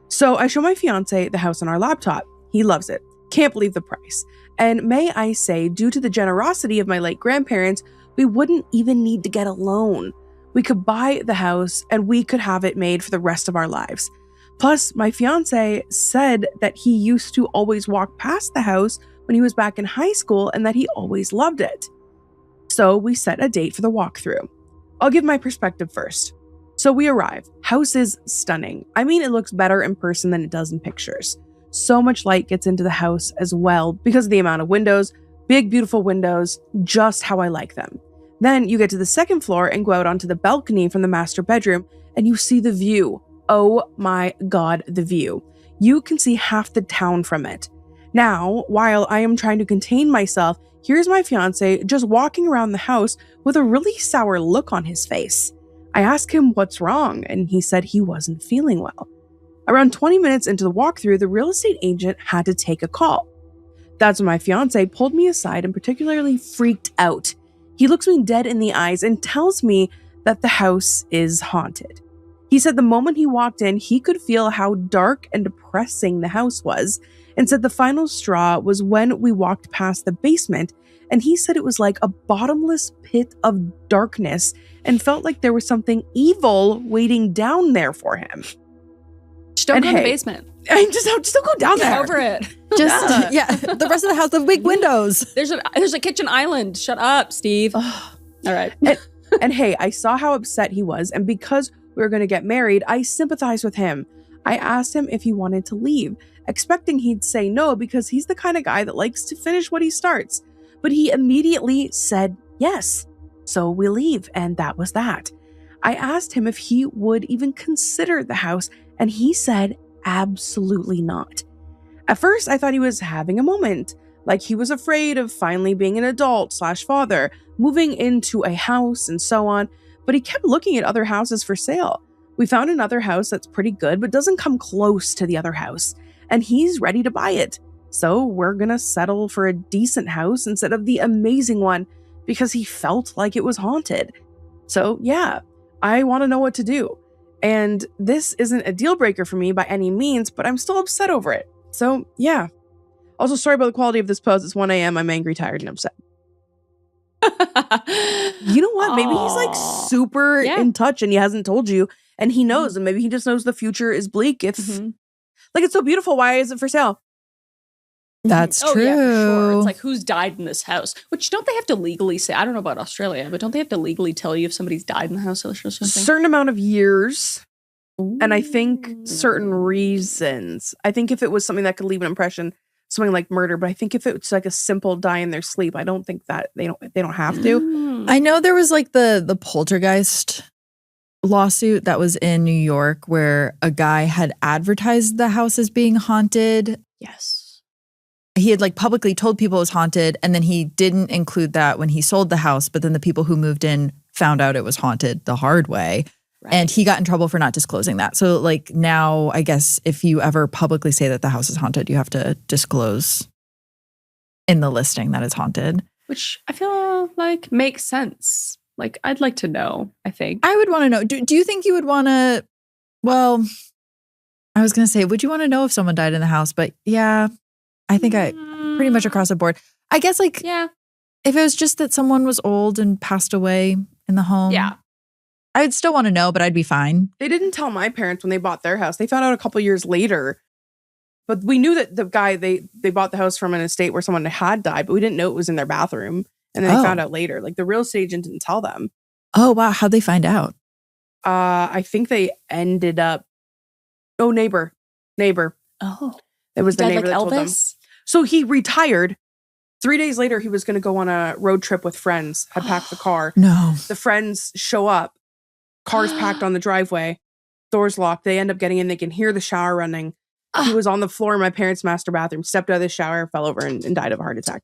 So I show my fiance the house on our laptop. He loves it. Can't believe the price. And may I say, due to the generosity of my late grandparents, we wouldn't even need to get a loan. We could buy the house and we could have it made for the rest of our lives. Plus, my fiance said that he used to always walk past the house when he was back in high school and that he always loved it. So we set a date for the walkthrough. I'll give my perspective first. So we arrive. House is stunning. I mean, it looks better in person than it does in pictures. So much light gets into the house as well because of the amount of windows, big, beautiful windows, just how I like them. Then you get to the second floor and go out onto the balcony from the master bedroom and you see the view. Oh my God, the view. You can see half the town from it. Now, while I am trying to contain myself, here's my fiance just walking around the house with a really sour look on his face. I asked him what's wrong, and he said he wasn't feeling well. Around 20 minutes into the walkthrough, the real estate agent had to take a call. That's when my fiance pulled me aside and particularly freaked out. He looks me dead in the eyes and tells me that the house is haunted. He said the moment he walked in, he could feel how dark and depressing the house was, and said the final straw was when we walked past the basement, and he said it was like a bottomless pit of darkness and felt like there was something evil waiting down there for him. Just don't go in the basement. Just don't go down there. Get over it. Just, the rest of the house, the big windows. There's a kitchen island. Shut up, Steve. All right. And hey, I saw how upset he was, and because we were going to get married, I sympathized with him. I asked him if he wanted to leave, expecting he'd say no because he's the kind of guy that likes to finish what he starts. But he immediately said yes. So we leave, and that was that. I asked him if he would even consider the house, and he said absolutely not. At first, I thought he was having a moment, like he was afraid of finally being an adult/father, moving into a house and so on, but he kept looking at other houses for sale. We found another house that's pretty good, but doesn't come close to the other house, and he's ready to buy it. So we're gonna settle for a decent house instead of the amazing one because he felt like it was haunted. So yeah, I want to know what to do. And this isn't a deal breaker for me by any means, but I'm still upset over it. So yeah. Also, sorry about the quality of this post. It's 1 a.m. I'm angry, tired, and upset. You know what? Maybe he's like super in touch and he hasn't told you and he knows, and maybe he just knows the future is bleak. If like, it's so beautiful. Why is it for sale? That's true. Yeah, for sure. It's like, who's died in this house? Which, don't they have to legally say? I don't know about Australia, but don't they have to legally tell you if somebody's died in the house or something? Certain amount of years. Ooh. And I think certain reasons. I think if it was something that could leave an impression, something like murder, but I think if it's like a simple die in their sleep, I don't think that they don't have to. I know there was like the poltergeist lawsuit that was in New York where a guy had advertised the house as being haunted. Yes. He had like publicly told people it was haunted, and then he didn't include that when he sold the house, but then the people who moved in found out it was haunted the hard way. Right. And he got in trouble for not disclosing that. So like now, I guess if you ever publicly say that the house is haunted, you have to disclose in the listing that it's haunted. Which I feel like makes sense. Like, I'd like to know, I think. I would want to know. Do you think you would want to, well, I was going to say, would you want to know if someone died in the house? But yeah, I think I pretty much across the board. I guess like, if it was just that someone was old and passed away in the home. Yeah. I'd still want to know, but I'd be fine. They didn't tell my parents when they bought their house. They found out a couple years later. But we knew that the guy, they bought the house from an estate where someone had died, but we didn't know it was in their bathroom. And then they found out later. Like, the real estate agent didn't tell them. Oh, wow. How'd they find out? I think they ended up... Oh, neighbor. Oh. It was the neighbor like that told them. So he retired. 3 days later, he was going to go on a road trip with friends. Had packed the car. No. The friends show up. Car's packed on the driveway. Doors locked. They end up getting in. They can hear the shower running. He was on the floor in my parents' master bathroom, stepped out of the shower, fell over, and died of a heart attack.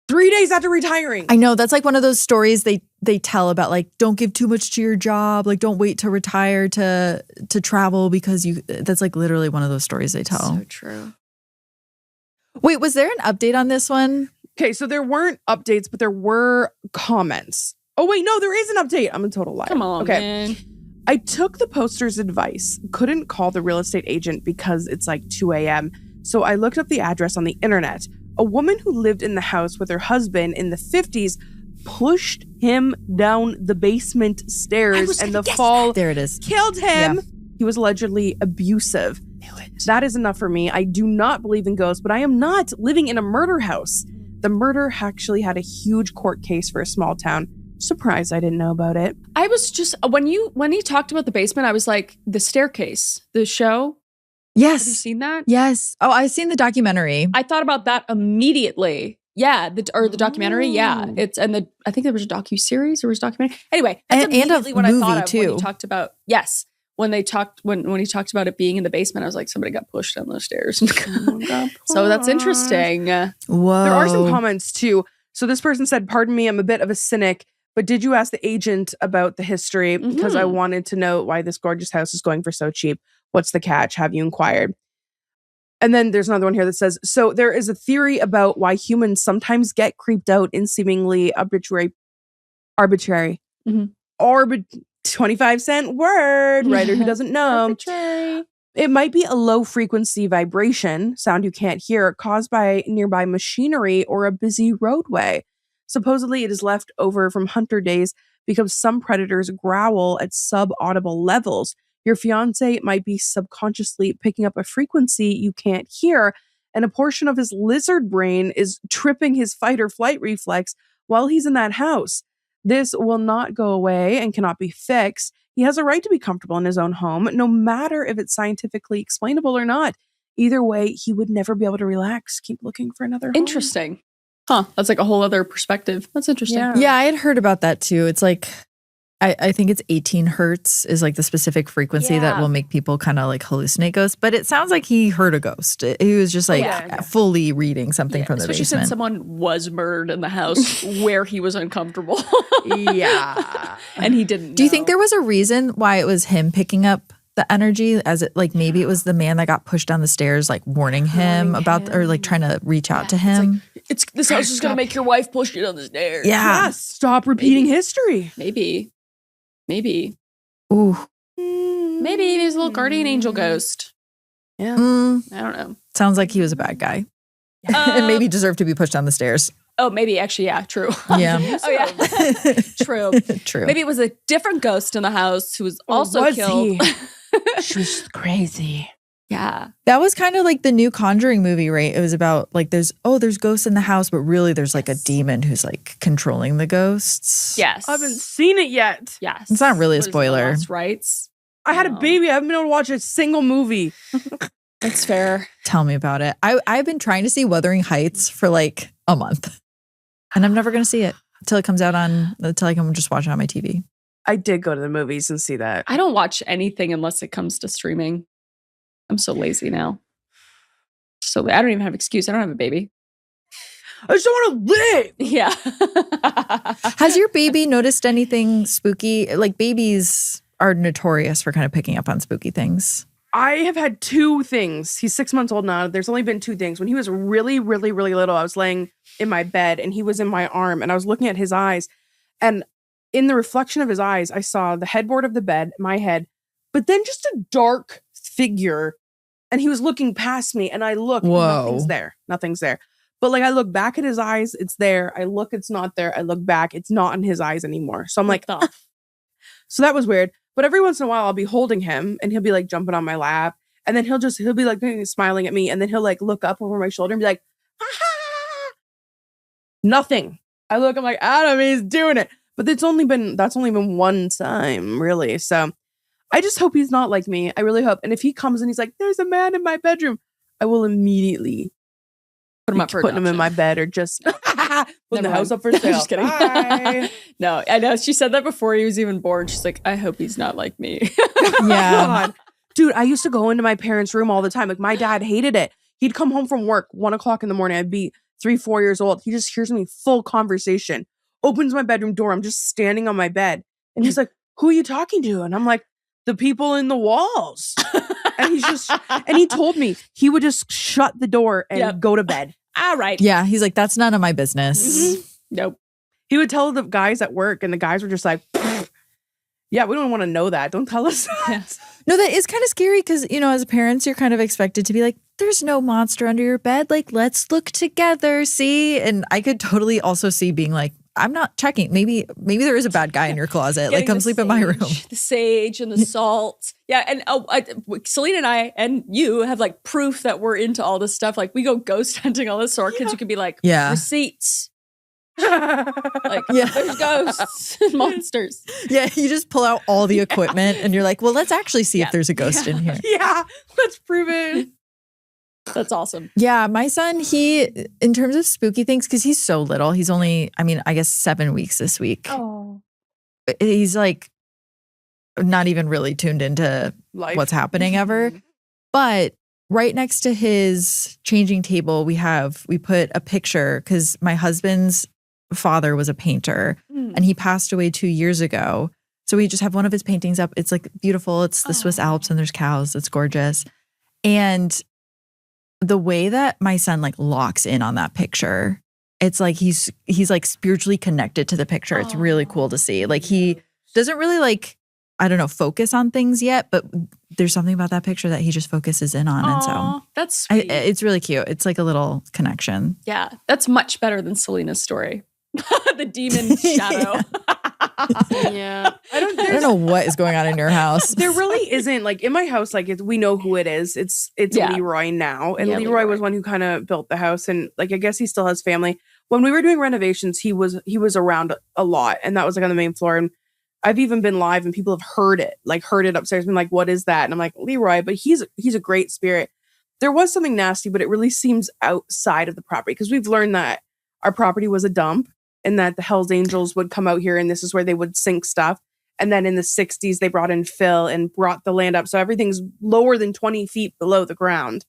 3 days after retiring. I know. That's like one of those stories they tell about, like, don't give too much to your job. Like, don't wait to retire to travel because that's like literally one of those stories they tell. So true. Wait, was there an update on this one? Okay, so there weren't updates, but there were comments. Oh, wait, no, there is an update. I'm a total liar. Come on, man. I took the poster's advice, couldn't call the real estate agent because it's like 2 a.m. So I looked up the address on the internet. A woman who lived in the house with her husband in the 50s pushed him down the basement stairs and the fall there it is. Killed him. Yeah. He was allegedly abusive. That is enough for me. I do not believe in ghosts, but I am not living in a murder house. The murder actually had a huge court case for a small town. Surprised I didn't know about it. I was just, when he talked about the basement, I was like, the staircase, the show. Yes. Have you seen that? Yes. Oh, I've seen the documentary. I thought about that immediately. Yeah. The documentary. Yeah. I think there was a docuseries or was a documentary. Anyway, that's immediately what I thought of when he talked about, yes. When he talked about it being in the basement, I was like, somebody got pushed down those stairs. So that's interesting. Whoa. There are some comments too. So this person said, pardon me, I'm a bit of a cynic, but did you ask the agent about the history? Because I wanted to know why this gorgeous house is going for so cheap. What's the catch? Have you inquired? And then there's another one here that says, so there is a theory about why humans sometimes get creeped out in seemingly arbitrary 25-cent word, writer who doesn't know. Arbitrary. It might be a low frequency vibration, sound you can't hear, caused by nearby machinery or a busy roadway. Supposedly it is left over from hunter days because some predators growl at sub-audible levels. Your fiance might be subconsciously picking up a frequency you can't hear, and a portion of his lizard brain is tripping his fight or flight reflex while he's in that house. This will not go away and cannot be fixed. He has a right to be comfortable in his own home, no matter if it's scientifically explainable or not. Either way, he would never be able to relax. Keep looking for another home. Interesting. Huh. That's like a whole other perspective. That's interesting. Yeah, I had heard about that too. It's like, I think it's 18 hertz is like the specific frequency that will make people kind of like hallucinate ghosts. But it sounds like he heard a ghost. He was just like fully reading something from the basement. Especially since someone was murdered in the house where he was uncomfortable. Yeah. And he didn't know. Do you think there was a reason why it was him picking up the energy, as it like maybe it was the man that got pushed down the stairs, like warning him about or like trying to reach out to him? It's like, this house is going to make your wife push you down the stairs. Yeah. Stop repeating history. Maybe. Ooh. Maybe he's a little guardian angel ghost. Yeah. I don't know. Sounds like he was a bad guy. And maybe deserved to be pushed down the stairs. Oh, maybe actually, yeah, true. Yeah. Oh, yeah. True. Maybe it was a different ghost in the house who was also killed. She was crazy. Yeah. That was kind of like the new Conjuring movie, right? It was about like there's ghosts in the house, but really there's like a demon who's like controlling the ghosts. Yes. I haven't seen it yet. Yes. It's not really a spoiler. Rights. I had a baby. I haven't been able to watch a single movie. That's fair. Tell me about it. I've been trying to see Wuthering Heights for like a month. And I'm never going to see it until I can just watch it on my TV. I did go to the movies and see that. I don't watch anything unless it comes to streaming. I'm so lazy now. So I don't even have an excuse. I don't have a baby. I just don't want to live. Yeah. Has your baby noticed anything spooky? Like babies are notorious for kind of picking up on spooky things. I have had two things. He's 6 months old now. There's only been two things. When he was really, really, really little, I was laying in my bed and he was in my arm and I was looking at his eyes. And in the reflection of his eyes, I saw the headboard of the bed, my head, but then just a dark figure. And he was looking past me and I look, nothing's there. But like I look back at his eyes, it's there. I look, it's not there. I look back, it's not in his eyes anymore. So I'm like, so that was weird. But every once in a while I'll be holding him and he'll be like jumping on my lap. And then he'll be like smiling at me. And then he'll like look up over my shoulder and be like, ha-ha! Nothing. I look, I'm like, Adam, he's doing it. But that's only been one time, really. So I just hope he's not like me. I really hope. And if he comes and he's like, there's a man in my bedroom, I will immediately put him up for putting him in my bed or just putting the house up for sale. Just kidding. No, I know. She said that before he was even born. She's like, I hope he's not like me. Yeah. God. Dude, I used to go into my parents' room all the time. Like my dad hated it. He'd come home from work 1:00 in the morning. I'd be 3-4 years old. He just hears me full conversation, opens my bedroom door. I'm just standing on my bed. And he's like, who are you talking to? And I'm like, the people in the walls. And he told me he would just shut the door and go to bed. All right. Yeah. He's like, that's none of my business. Mm-hmm. Nope. He would tell the guys at work, and the guys were just like, yeah, we don't want to know that. Don't tell us that. Yeah. No, that is kind of scary because, as parents, you're kind of expected to be like, there's no monster under your bed. Like, let's look together, see? And I could totally also see being like, I'm not checking. Maybe there is a bad guy in your closet. Like, come sleep in my room. The sage and the salt. Yeah. And Selena and I and you have like proof that we're into all this stuff. Like, we go ghost hunting all this. So our kids, you can be like, receipts. There's ghosts and monsters. Yeah, you just pull out all the equipment and you're like, well, let's actually see if there's a ghost in here. Yeah, let's prove it. That's awesome. Yeah, my son, in terms of spooky things, because he's so little, he's only, I guess 7 weeks this week. Oh. He's like not even really tuned into what's happening ever. But right next to his changing table, we put a picture because my husband's father was a painter and he passed away 2 years ago. So we just have one of his paintings up. It's like beautiful. It's the Swiss Alps and there's cows. It's gorgeous. And the way that my son like locks in on that picture, it's like he's like spiritually connected to the picture. It's really cool to see. Like he doesn't really like, I don't know, focus on things yet, but there's something about that picture that he just focuses in on. And so that's sweet. It's really cute. It's like a little connection. Yeah. That's much better than Selena's story. The demon shadow. Yeah. I don't know what is going on in your house. There really isn't. Like in my house, like we know who it is. It's Leroy now. And Leroy was one who kind of built the house. And like, I guess he still has family. When we were doing renovations, he was around a lot. And that was like on the main floor. And I've even been live and people have heard it upstairs, been like, what is that? And I'm like, Leroy, but he's a great spirit. There was something nasty, but it really seems outside of the property because we've learned that our property was a dump and that the Hells Angels would come out here and this is where they would sink stuff. And then in the 60s, they brought in fill and brought the land up. So everything's lower than 20 feet below the ground.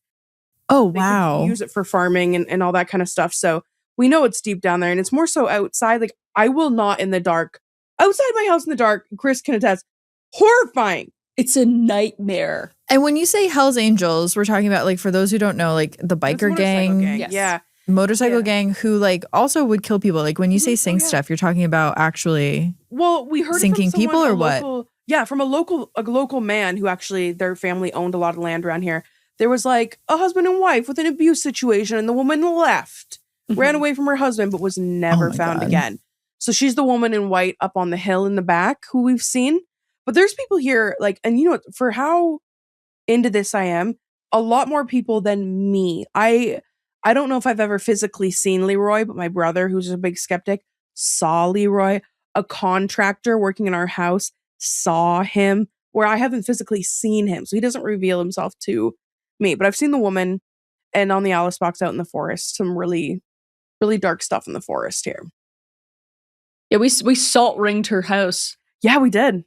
Oh, wow. They could use it for farming and all that kind of stuff. So we know it's deep down there and it's more so outside. Like I will not in the dark. Outside my house in the dark, Chris can attest, horrifying. It's a nightmare. And when you say Hells Angels, we're talking about, like, for those who don't know, like the biker gang. Yes. Yeah. Motorcycle gang who, like, also would kill people. Like, when you say sink stuff, you're talking about actually we heard sinking from people or what? Yeah, from a local man who actually, their family owned a lot of land around here. There was, like, a husband and wife with an abuse situation, and the woman left, ran away from her husband, but was never found again. So she's the woman in white up on the hill in the back who we've seen. But there's people here, like, and you know what, for how into this I am, a lot more people than me. I don't know if I've ever physically seen Leroy, but my brother, who's a big skeptic, saw Leroy. A contractor working in our house saw him, where I haven't physically seen him. So he doesn't reveal himself to me. But I've seen the woman and on the Alice box out in the forest, some really, really dark stuff in the forest here. Yeah, we salt ringed her house. Yeah, we did.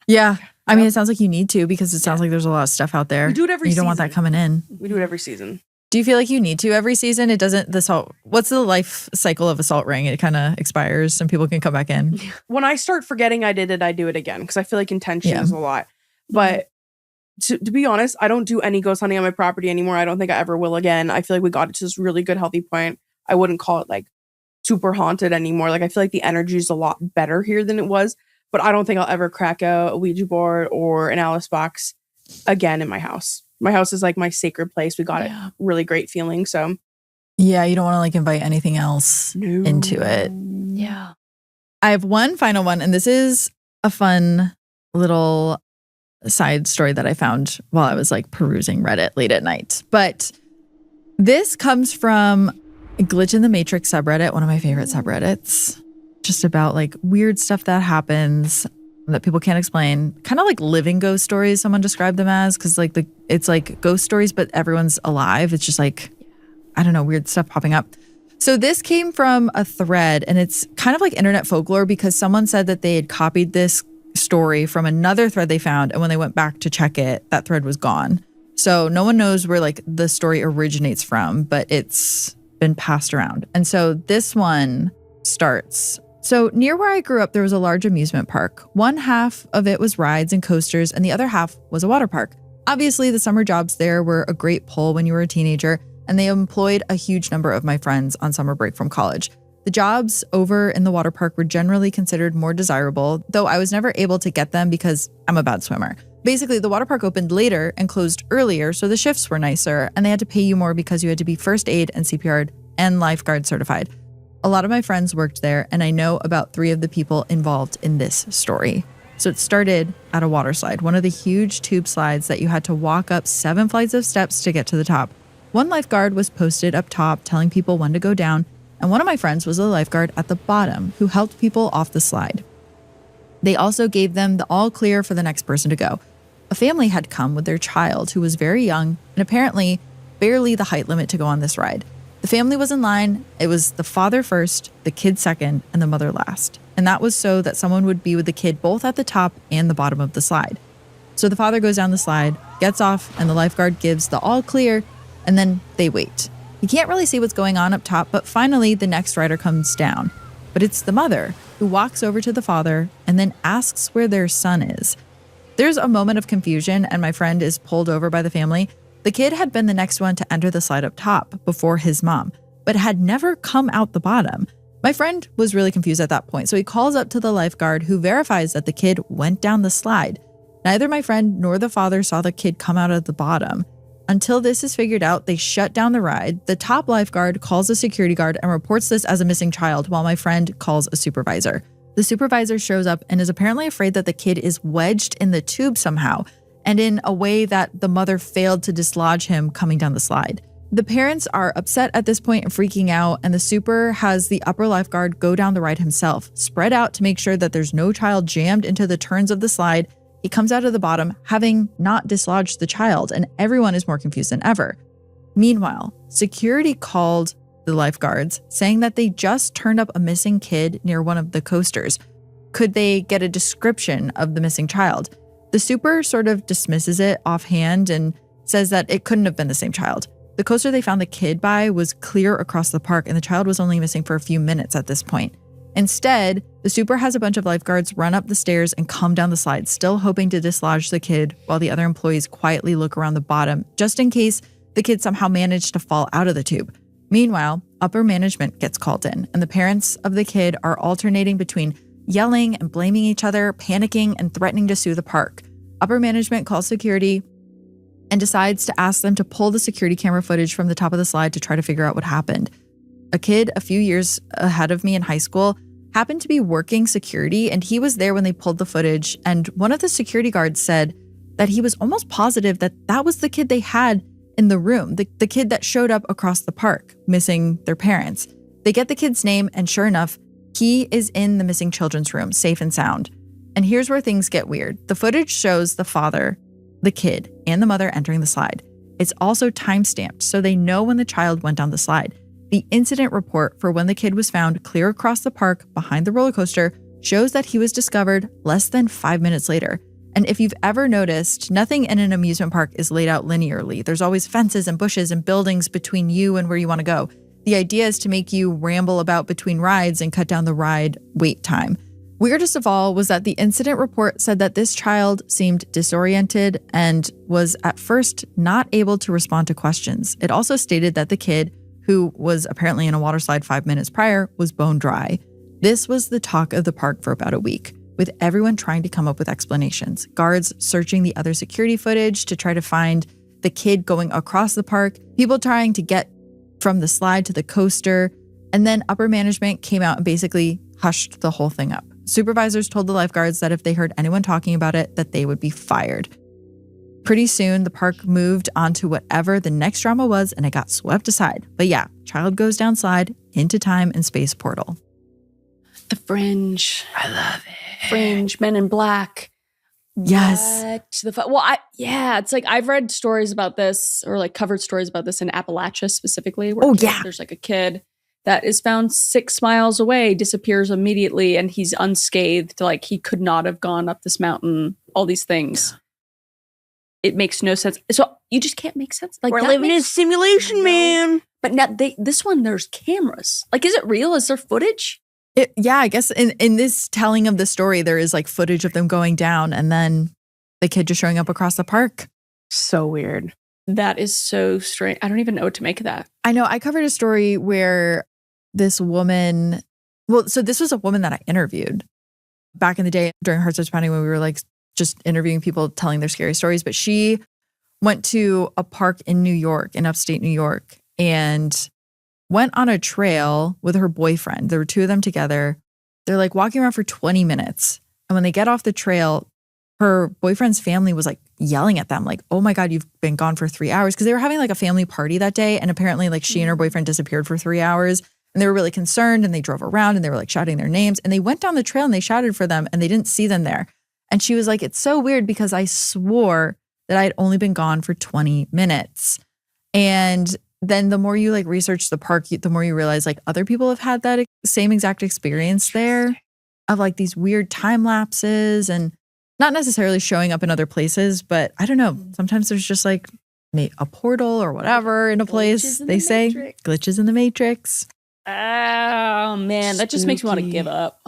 Yeah. I mean, it sounds like you need to because it sounds like there's a lot of stuff out there. We do it every season. You don't want that coming in. We do it every season. Do you feel like you need to every season? It doesn't, what's the life cycle of a salt ring? It kind of expires and people can come back in. When I start forgetting I did it, I do it again because I feel like intention is a lot. But to be honest, I don't do any ghost hunting on my property anymore. I don't think I ever will again. I feel like we got it to this really good, healthy point. I wouldn't call it like super haunted anymore. Like I feel like the energy is a lot better here than it was. But I don't think I'll ever crack a Ouija board or an Alice box again in my house. My house is like my sacred place. We got it really great feeling. So yeah, you don't want to like invite anything else into it. Yeah. I have one final one, and this is a fun little side story that I found while I was like perusing Reddit late at night. But this comes from Glitch in the Matrix subreddit, one of my favorite subreddits. Just about like weird stuff that happens that people can't explain. Kind of like living ghost stories, someone described them as, because like it's like ghost stories, but everyone's alive. It's just like, I don't know, weird stuff popping up. So this came from a thread, and it's kind of like internet folklore because someone said that they had copied this story from another thread they found, and when they went back to check it, that thread was gone. So no one knows where like the story originates from, but it's been passed around. And so this one starts. So near where I grew up, there was a large amusement park. One half of it was rides and coasters, and the other half was a water park. Obviously, the summer jobs there were a great pull when you were a teenager, and they employed a huge number of my friends on summer break from college. The jobs over in the water park were generally considered more desirable, though I was never able to get them because I'm a bad swimmer. Basically, the water park opened later and closed earlier, so the shifts were nicer, and they had to pay you more because you had to be first aid and CPR and lifeguard certified. A lot of my friends worked there, and I know about 3 of the people involved in this story. So it started at a water slide, one of the huge tube slides that you had to walk up 7 flights of steps to get to the top. One lifeguard was posted up top telling people when to go down, and one of my friends was a lifeguard at the bottom who helped people off the slide. They also gave them the all clear for the next person to go. A family had come with their child who was very young and apparently barely the height limit to go on this ride. The family was in line. It was the father first, the kid second, and the mother last. And that was so that someone would be with the kid both at the top and the bottom of the slide. So the father goes down the slide, gets off, and the lifeguard gives the all clear, and then they wait. You can't really see what's going on up top, but finally the next rider comes down. But it's the mother who walks over to the father and then asks where their son is. There's a moment of confusion and my friend is pulled over by the family. The kid had been the next one to enter the slide up top before his mom, but had never come out the bottom. My friend was really confused at that point, so he calls up to the lifeguard who verifies that the kid went down the slide. Neither my friend nor the father saw the kid come out of the bottom. Until this is figured out, they shut down the ride. The top lifeguard calls a security guard and reports this as a missing child while my friend calls a supervisor. The supervisor shows up and is apparently afraid that the kid is wedged in the tube somehow and in a way that the mother failed to dislodge him coming down the slide. The parents are upset at this point and freaking out, and the super has the upper lifeguard go down the ride himself, spread out to make sure that there's no child jammed into the turns of the slide. He comes out of the bottom, having not dislodged the child, and everyone is more confused than ever. Meanwhile, security called the lifeguards, saying that they just turned up a missing kid near one of the coasters. Could they get a description of the missing child? The super sort of dismisses it offhand and says that it couldn't have been the same child. The coaster they found the kid by was clear across the park, and the child was only missing for a few minutes at this point. Instead, the super has a bunch of lifeguards run up the stairs and come down the slide, still hoping to dislodge the kid, while the other employees quietly look around the bottom, just in case the kid somehow managed to fall out of the tube. Meanwhile, upper management gets called in, and the parents of the kid are alternating between yelling and blaming each other, panicking, and threatening to sue the park. Upper management calls security and decides to ask them to pull the security camera footage from the top of the slide to try to figure out what happened. A kid a few years ahead of me in high school happened to be working security, and he was there when they pulled the footage, and one of the security guards said that he was almost positive that that was the kid they had in the room, the kid that showed up across the park, missing their parents. They get the kid's name, and sure enough, he is in the missing children's room, safe and sound. And here's where things get weird. The footage shows the father, the kid, and the mother entering the slide. It's also time-stamped, so they know when the child went down the slide. The incident report for when the kid was found clear across the park behind the roller coaster shows that he was discovered less than 5 minutes later. And if you've ever noticed, nothing in an amusement park is laid out linearly. There's always fences and bushes and buildings between you and where you want to go. The idea is to make you ramble about between rides and cut down the ride wait time. Weirdest of all was that the incident report said that this child seemed disoriented and was at first not able to respond to questions. It also stated that the kid, who was apparently in a water slide 5 minutes prior, was bone dry. This was the talk of the park for about a week, with everyone trying to come up with explanations. Guards searching the other security footage to try to find the kid going across the park, people trying to get from the slide to the coaster, and then upper management came out and basically hushed the whole thing up. Supervisors told the lifeguards that if they heard anyone talking about it, that they would be fired. Pretty soon, the park moved on to whatever the next drama was, and it got swept aside. But yeah, child goes down slide into time and space portal. The Fringe. I love it. Fringe, Men in Black. Yes. It's like I've read stories about this, or like covered stories about this in Appalachia specifically. Where there's like a kid that is found 6 miles away, disappears immediately, and he's unscathed. Like he could not have gone up this mountain. All these things. It makes no sense. So you just can't make sense. Like we're living in a simulation, man. But now this one, there's cameras. Like, is it real? Is there footage? Yeah, I guess in this telling of the story, there is like footage of them going down and then the kid just showing up across the park. So weird. That is so strange. I don't even know what to make of that. I know. I covered a story where this woman, so this was a woman that I interviewed back in the day during Heart Starts Pounding when we were like just interviewing people telling their scary stories. But she went to a park in New York, in upstate New York, and went on a trail with her boyfriend. There were two of them together. They're like walking around for 20 minutes. And when they get off the trail, her boyfriend's family was like yelling at them like, oh my God, you've been gone for 3 hours. Because they were having like a family party that day. And apparently like she and her boyfriend disappeared for 3 hours. And they were really concerned and they drove around and they were like shouting their names. And they went down the trail and they shouted for them and they didn't see them there. And she was like, it's so weird because I swore that I had only been gone for 20 minutes. And then the more you like research the park, the more you realize like other people have had that same exact experience there of like these weird time lapses and not necessarily showing up in other places, but I don't know. Sometimes there's just like a portal or whatever in a place. They say glitches in the matrix. Oh man, that just makes me want to give up.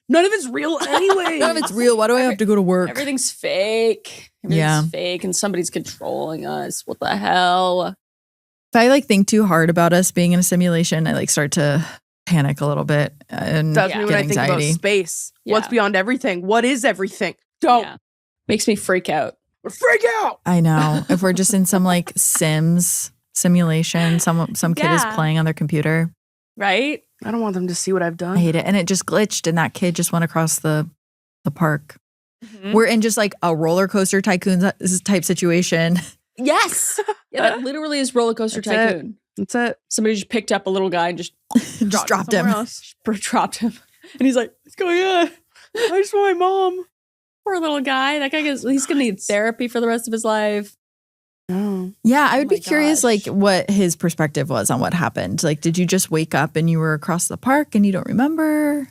None of it's real anyway. None of it's real. Why do I have to go to work? Everything's fake. Everything's fake and somebody's controlling us. What the hell? If I like think too hard about us being in a simulation, I like start to panic a little bit and that's me when I think about space. What's beyond everything? What is everything? Don't. Yeah. Makes me freak out. Freak out. I know. If we're just in some like Sims simulation, some kid is playing on their computer. Right? I don't want them to see what I've done. I hate it. And it just glitched and that kid just went across the park. Mm-hmm. We're in just like a roller coaster tycoon type situation. Yes. Yeah, that literally is roller coaster tycoon. That's it. Somebody just picked up a little guy and just dropped him. Dropped him. And he's like, what's going on? I just want my mom. Poor little guy. That guy he's going to need therapy for the rest of his life. Oh. Yeah, I would be curious like what his perspective was on what happened. Like, did you just wake up and you were across the park and you don't remember?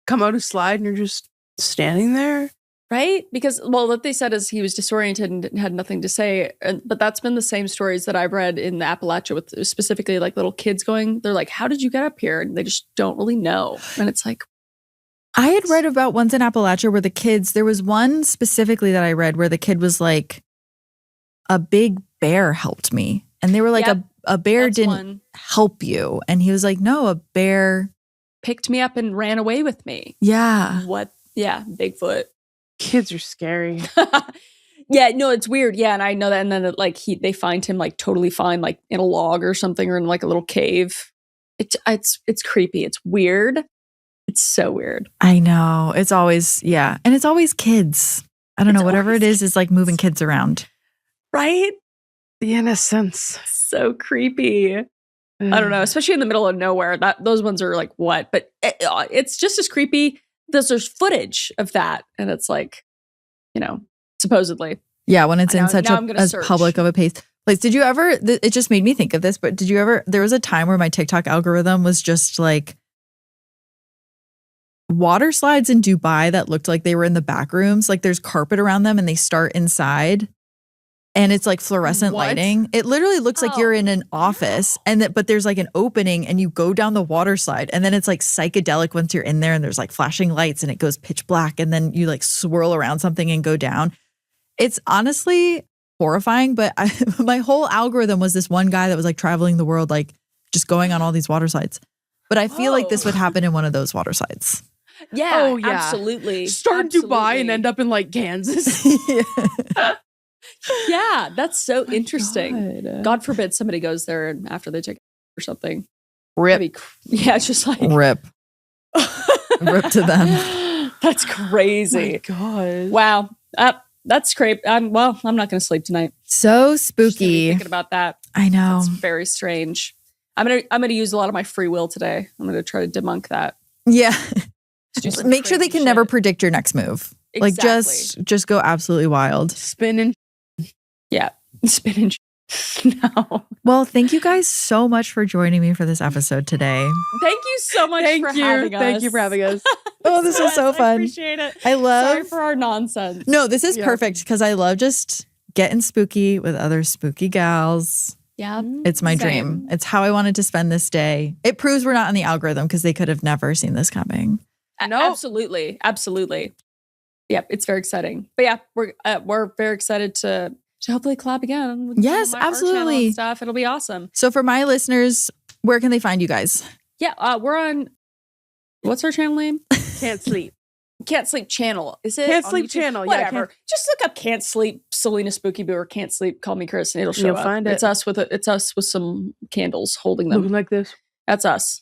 Come out a slide and you're just standing there? Right? Because, well, what they said is he was disoriented and had nothing to say. But that's been the same stories that I've read in the Appalachia with specifically like little kids going, they're like, how did you get up here? And they just don't really know. And it's like, I had read about ones in Appalachia where the kids, there was one specifically that I read where the kid was like, a big bear helped me. And they were like, a bear didn't help you. And he was like, no, a bear picked me up and ran away with me. Yeah. What? Yeah, Bigfoot. Kids are scary. Yeah, no, it's weird. Yeah, and I know that. And then they find him like totally fine, like in a log or something, or in like a little cave. It's creepy. It's weird. It's so weird. I know. It's always and it's always kids. I don't know. Whatever it is like moving kids around, right? The innocence. So creepy. I don't know, especially in the middle of nowhere. Those ones are like what? But it's just as creepy. There's footage of that, and it's like, supposedly. Yeah, when it's in such a public of a place. Did you ever, it just made me think of this, but did you ever, there was a time where my TikTok algorithm was just like water slides in Dubai that looked like they were in the back rooms. Like there's carpet around them and they start inside. And it's like fluorescent lighting. It literally looks like you're in an office but there's like an opening and you go down the water slide and then it's like psychedelic once you're in there and there's like flashing lights and it goes pitch black and then you like swirl around something and go down. It's honestly horrifying, but my whole algorithm was this one guy that was like traveling the world, like just going on all these water slides. But I feel like this would happen in one of those water slides. Yeah, absolutely. Start in Dubai and end up in like Kansas. Yeah, that's so interesting. God forbid somebody goes there and after they check or something. Rip. It's just like rip. Rip to them. That's crazy. Oh my God. Wow. That's great. I'm not going to sleep tonight. So spooky. Thinking about that. I know. It's very strange. I'm gonna use a lot of my free will today. I'm gonna try to debunk that. Yeah. Make sure they can never predict your next move. Exactly. Like just go absolutely wild. Spinning. Yeah. Spinning. No. Well, thank you guys so much for joining me for this episode today. Thank you so much for having us. Thank you for having us. Oh, this was so fun. I appreciate it. Sorry for our nonsense. No, this is perfect because I love just getting spooky with other spooky gals. Yeah. It's my dream. It's how I wanted to spend this day. It proves we're not on the algorithm because they could have never seen this coming. Nope. Absolutely. Absolutely. Yep. It's very exciting. But yeah, we're very excited to hopefully collab again. With yes, absolutely. And stuff. It'll be awesome. So for my listeners, where can they find you guys? Yeah. We're on, what's our channel name? Can't Sleep. Can't Sleep channel. Is it? Can't Sleep channel. Whatever. Yeah, just look up Can't Sleep, Selena Spooky Boo, or Can't Sleep, Call Me Chris, and it'll show You'll up. find it. It's us with some candles holding them. Looking like this. That's us.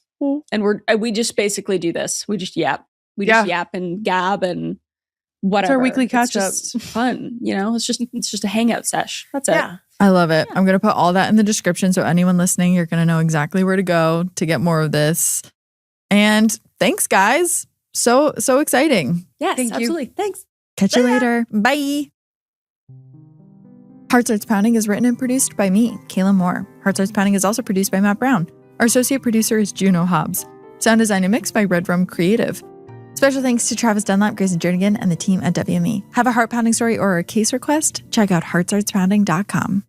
And we just basically do this. We just yap. We just yap and gab and whatever. It's our weekly catch up. It's just fun, you know? It's just a hangout sesh. That's it. Yeah. I love it. I'm going to put all that in the description so anyone listening, you're going to know exactly where to go to get more of this. And thanks, guys. So exciting. Yes, Thank absolutely. you. Thanks. Catch you later. Bye. Heart Starts Pounding is written and produced by me, Kaelyn Moore. Heart Starts Pounding is also produced by Matt Brown. Our associate producer is Juno Hobbs. Sound design and mix by Red Rum Creative. Special thanks to Travis Dunlap, Grayson Jernigan, and the team at WME. Have a heart-pounding story or a case request? Check out heartsartspounding.com.